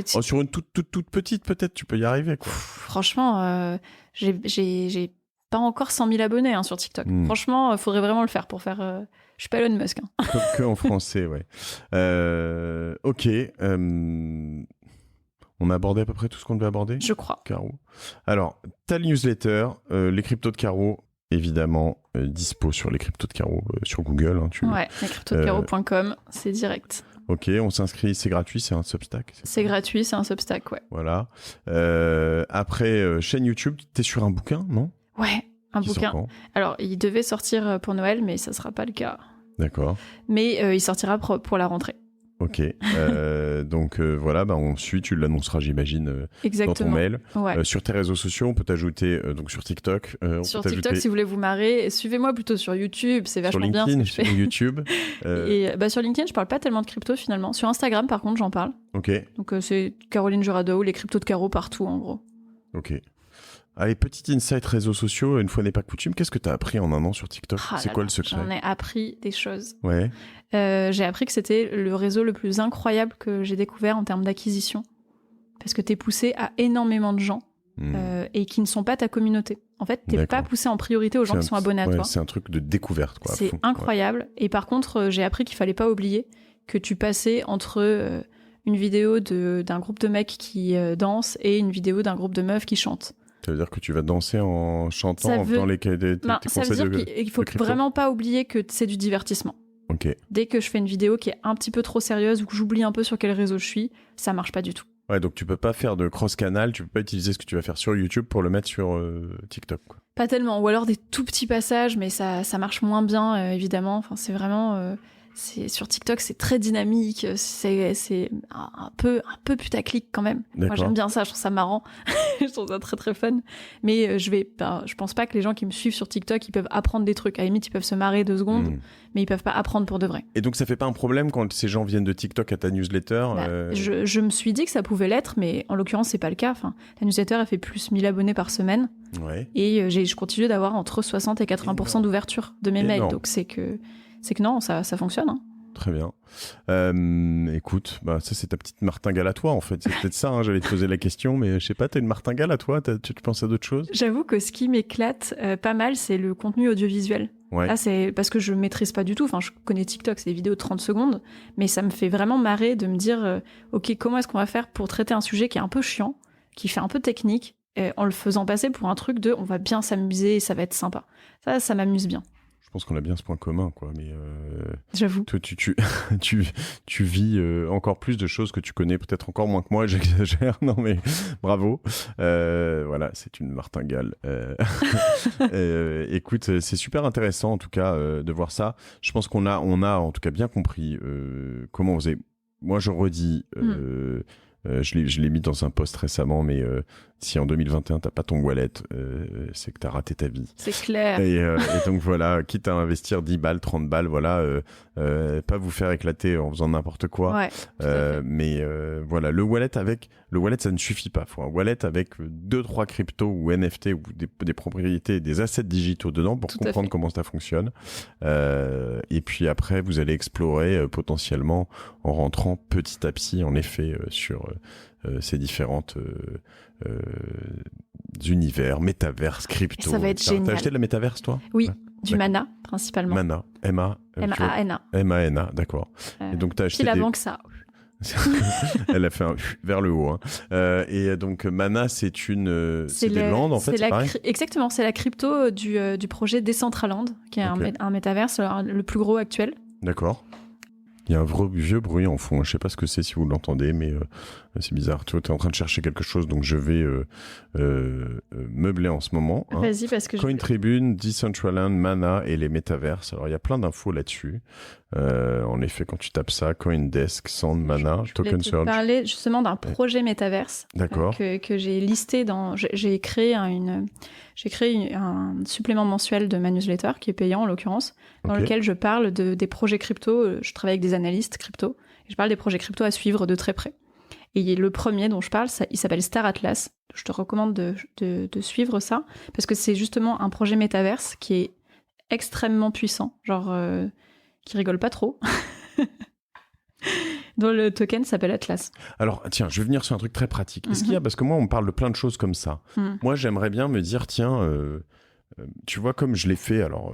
sur une toute petite, peut-être, tu peux y arriver, quoi. Franchement, j'ai pas encore 100 000 abonnés sur TikTok. Franchement, il faudrait vraiment le faire pour faire. Je suis pas Elon Musk. Que en français, ouais. Ok. On a abordé à peu près tout ce qu'on devait aborder ? Je crois. Caro. Alors, ta newsletter, les cryptos de Caro, évidemment, dispo sur les cryptos de Caro sur Google. Ouais, lescryptodecaro.com, c'est direct. Ok, on s'inscrit, c'est gratuit, c'est un Substack. C'est gratuit, c'est un Substack, ouais. Voilà. Après, chaîne YouTube, t'es sur un bouquin, non ? Ouais, un bouquin. Alors, il devait sortir pour Noël, mais ça sera pas le cas. D'accord. Mais il sortira pour la rentrée. Ok, donc voilà, on suit, tu l'annonceras, j'imagine, dans ton mail. Ouais. Sur tes réseaux sociaux, on peut t'ajouter donc sur TikTok. Sur TikTok, si vous voulez vous marrer, suivez-moi plutôt sur YouTube, c'est vachement bien. Sur LinkedIn, sur YouTube. Et sur LinkedIn, je parle pas tellement de crypto finalement. Sur Instagram, par contre, j'en parle. Ok. Donc c'est Caroline Jurado, les cryptos de Caro partout, en gros. Ok. Allez, petit insight réseaux sociaux, une fois n'est pas coutume, qu'est-ce que tu as appris en un an sur TikTok ? C'est quoi le secret ? J'en ai appris des choses. Ouais. J'ai appris que c'était le réseau le plus incroyable que j'ai découvert en termes d'acquisition. Parce que t'es poussé à énormément de gens et qui ne sont pas ta communauté. En fait, t'es pas poussé en priorité aux gens qui sont abonnés à toi. C'est un truc de découverte, quoi. C'est incroyable. Ouais. Et par contre, j'ai appris qu'il fallait pas oublier que tu passais entre une vidéo d'un groupe de mecs qui dansent et une vidéo d'un groupe de meufs qui chantent. Ça veut dire que tu vas danser en chantant, en faisant tes conseils. Ça veut dire qu'il faut vraiment pas oublier que c'est du divertissement. Okay. Dès que je fais une vidéo qui est un petit peu trop sérieuse ou que j'oublie un peu sur quel réseau je suis, ça marche pas du tout. Ouais, donc tu peux pas faire de cross-canal, tu peux pas utiliser ce que tu vas faire sur YouTube pour le mettre sur TikTok, quoi. Pas tellement, ou alors des tout petits passages, mais ça marche moins bien, évidemment. Enfin, c'est vraiment... sur TikTok, c'est très dynamique, c'est un peu putaclic quand même. D'accord. Moi, j'aime bien ça, je trouve ça marrant. Je trouve ça très très fun. Mais je pense pas que les gens qui me suivent sur TikTok, ils peuvent apprendre des trucs. À la limite, ils peuvent se marrer 2 secondes, mais ils peuvent pas apprendre pour de vrai. Et donc, ça fait pas un problème quand ces gens viennent de TikTok à ta newsletter Je me suis dit que ça pouvait l'être, mais en l'occurrence, c'est pas le cas. Enfin, la newsletter, elle fait plus 1000 abonnés par semaine. Ouais. Et je continue d'avoir entre 60 et 80% d'ouverture de mes mails. Donc, c'est que non, ça fonctionne. Hein. Très bien. Écoute, ça c'est ta petite martingale à toi en fait. C'est peut-être ça, j'allais te poser la question, mais je sais pas, t'as une martingale à toi, tu penses à d'autres choses? J'avoue que ce qui m'éclate pas mal, c'est le contenu audiovisuel. Ouais. Là, c'est parce que je maîtrise pas du tout. Enfin, je connais TikTok, c'est des vidéos de 30 secondes, mais ça me fait vraiment marrer de me dire, ok, comment est-ce qu'on va faire pour traiter un sujet qui est un peu chiant, qui fait un peu technique, en le faisant passer pour un truc de on va bien s'amuser et ça va être sympa. Ça m'amuse bien. Je pense qu'on a bien ce point commun, quoi. Mais j'avoue. Toi, tu vis encore plus de choses que tu connais, peut-être encore moins que moi. J'exagère, non mais bravo. Voilà, c'est une martingale. Écoute, c'est super intéressant en tout cas de voir ça. Je pense qu'on a en tout cas bien compris comment on faisait. Moi, je redis. Je l'ai mis dans un post récemment, mais si en 2021 t'as pas ton wallet, c'est que t'as raté ta vie. C'est clair. Et donc voilà, quitte à investir 10 balles, 30 balles, voilà, pas vous faire éclater en faisant n'importe quoi. Ouais, mais voilà, le wallet, ça ne suffit pas. Faut un wallet avec 2-3 cryptos ou NFT ou des propriétés, des assets digitaux dedans pour comprendre comment ça fonctionne. Et puis après, vous allez explorer potentiellement en rentrant petit à petit, en effet, sur ces différentes univers, métaverse, crypto. Ça va être génial. T'as acheté de la métaverse, toi? Oui, du Mana, principalement. Mana, M-A-N-A. M-A-N-A. D'accord. Et donc, t'as acheté puis la banque, ça. Elle a fait un vers le haut. Et donc, Mana, c'est des landes, en fait, c'est pareil. Exactement, c'est la crypto du projet Decentraland, qui est un métaverse, le plus gros actuel. D'accord. Il y a un vieux bruit en fond. Je sais pas ce que c'est si vous l'entendez, mais c'est bizarre. Tu es en train de chercher quelque chose, donc je vais meubler en ce moment. Vas-y, parce que Cointribune, Decentraland, Mana et les métaverses. Alors, il y a plein d'infos là-dessus. En effet, quand tu tapes ça, Coindesk, Sand, Mana, Token Search. Je vais parler justement d'un projet métaverse que j'ai listé dans... J'ai créé un supplément mensuel de ma newsletter, qui est payant en l'occurrence, dans lequel je parle des projets crypto. Je travaille avec des analystes crypto. Et je parle des projets crypto à suivre de très près. Et le premier dont je parle, il s'appelle Star Atlas. Je te recommande de suivre ça, parce que c'est justement un projet métaverse qui est extrêmement puissant, genre qui rigole pas trop, dont le token s'appelle Atlas. Alors, tiens, je vais venir sur un truc très pratique. Est-ce qu'il y a, parce que moi, on me parle de plein de choses comme ça. Moi, j'aimerais bien me dire, tiens, tu vois, comme je l'ai fait, alors...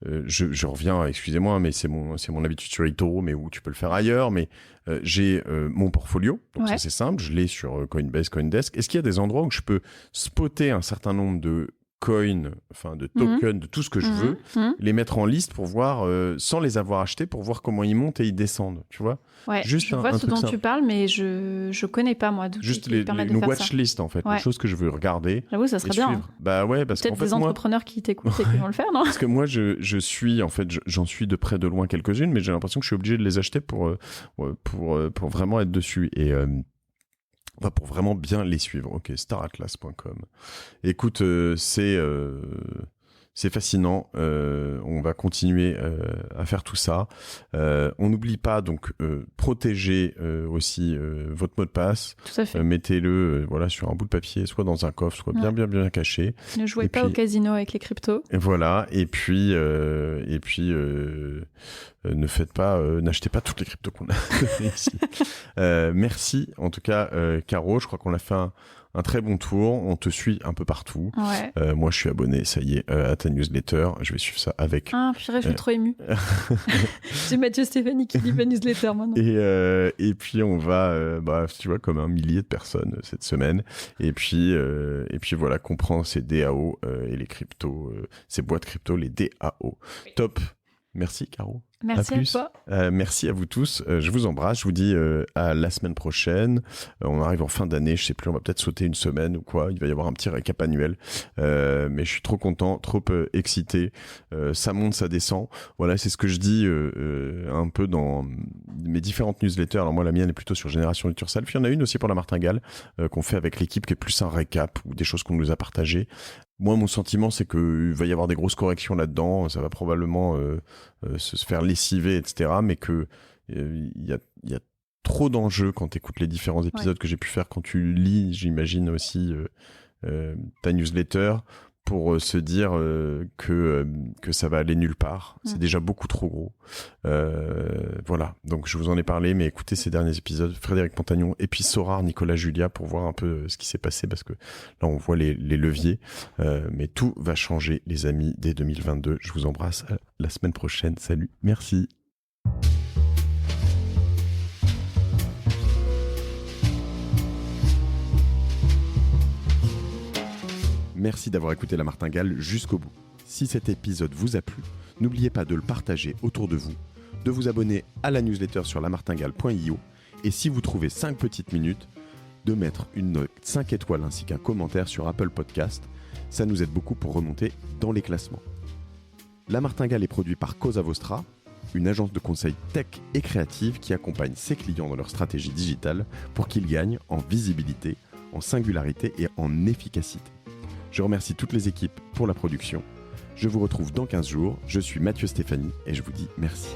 je reviens, excusez-moi, mais c'est mon habitude sur eToro, mais où tu peux le faire ailleurs. Mais j'ai mon portfolio, donc ça c'est simple, je l'ai sur Coinbase, Coindesk. Est-ce qu'il y a des endroits où je peux spotter un certain nombre de coins, enfin de tokens, de tout ce que je veux, les mettre en liste pour voir, sans les avoir achetés, pour voir comment ils montent et ils descendent, tu vois? Ouais, juste je vois ce dont tu parles, mais je connais pas, moi. Juste une watchlist, en fait, les choses que je veux regarder. J'avoue, ça serait bien. Suivre. Bah ouais, parce qu'en fait, peut-être des entrepreneurs qui t'écoutent et qui vont le faire, non? Parce que moi, je suis, en fait, j'en suis de près de loin quelques-unes, mais j'ai l'impression que je suis obligé de les acheter pour vraiment être dessus. Et pour vraiment bien les suivre. Ok, staratlas.com. Écoute, c'est fascinant. On va continuer à faire tout ça. On n'oublie pas donc protéger aussi votre mot de passe. Tout à fait. Mettez-le sur un bout de papier, soit dans un coffre, soit bien caché. Ne jouez pas au casino avec les cryptos. Et voilà. Et puis n'achetez pas toutes les cryptos qu'on a données ici. Merci en tout cas, Caro. Je crois qu'on a fait un très bon tour. On te suit un peu partout. Ouais. Moi, je suis abonné, ça y est, à ta newsletter. Je vais suivre ça avec. Ah, purée, je suis trop émue. J'ai Mathieu Stéphanie qui lit ma newsletter maintenant. Et puis on va, tu vois, comme 1 millier de personnes cette semaine. Et puis voilà, comprendre ces DAO et les cryptos, ces boîtes crypto, les DAO. Top. Merci, Caro. Merci à toi. Merci à vous tous. Je vous embrasse. Je vous dis à la semaine prochaine. On arrive en fin d'année. Je sais plus, on va peut-être sauter une semaine ou quoi. Il va y avoir un petit récap annuel. Mais je suis trop content, trop excité. Ça monte, ça descend. Voilà, c'est ce que je dis un peu dans mes différentes newsletters. Alors moi, la mienne est plutôt sur Génération Future Self. Il y en a une aussi pour la Martingale qu'on fait avec l'équipe qui est plus un récap ou des choses qu'on nous a partagées. Moi, mon sentiment, c'est qu'il va y avoir des grosses corrections là-dedans. Ça va probablement se faire lessiver, etc. Mais que il y a trop d'enjeux quand tu écoutes les différents épisodes que j'ai pu faire, quand tu lis, j'imagine aussi ta newsletter, pour se dire que ça va aller nulle part. C'est déjà beaucoup trop gros. Voilà, donc je vous en ai parlé, mais écoutez ces derniers épisodes, Frédéric Montagnon et puis Sorare, Nicolas Julia, pour voir un peu ce qui s'est passé, parce que là on voit les leviers. Mais tout va changer, les amis, dès 2022. Je vous embrasse, à la semaine prochaine. Salut, merci. Merci d'avoir écouté La Martingale jusqu'au bout. Si cet épisode vous a plu, n'oubliez pas de le partager autour de vous, de vous abonner à la newsletter sur lamartingale.io et si vous trouvez 5 petites minutes, de mettre une note 5 étoiles ainsi qu'un commentaire sur Apple Podcast. Ça nous aide beaucoup pour remonter dans les classements. La Martingale est produit par Cosa Vostra, une agence de conseil tech et créative qui accompagne ses clients dans leur stratégie digitale pour qu'ils gagnent en visibilité, en singularité et en efficacité. Je remercie toutes les équipes pour la production. Je vous retrouve dans 15 jours. Je suis Mathieu Stéphanie et je vous dis merci.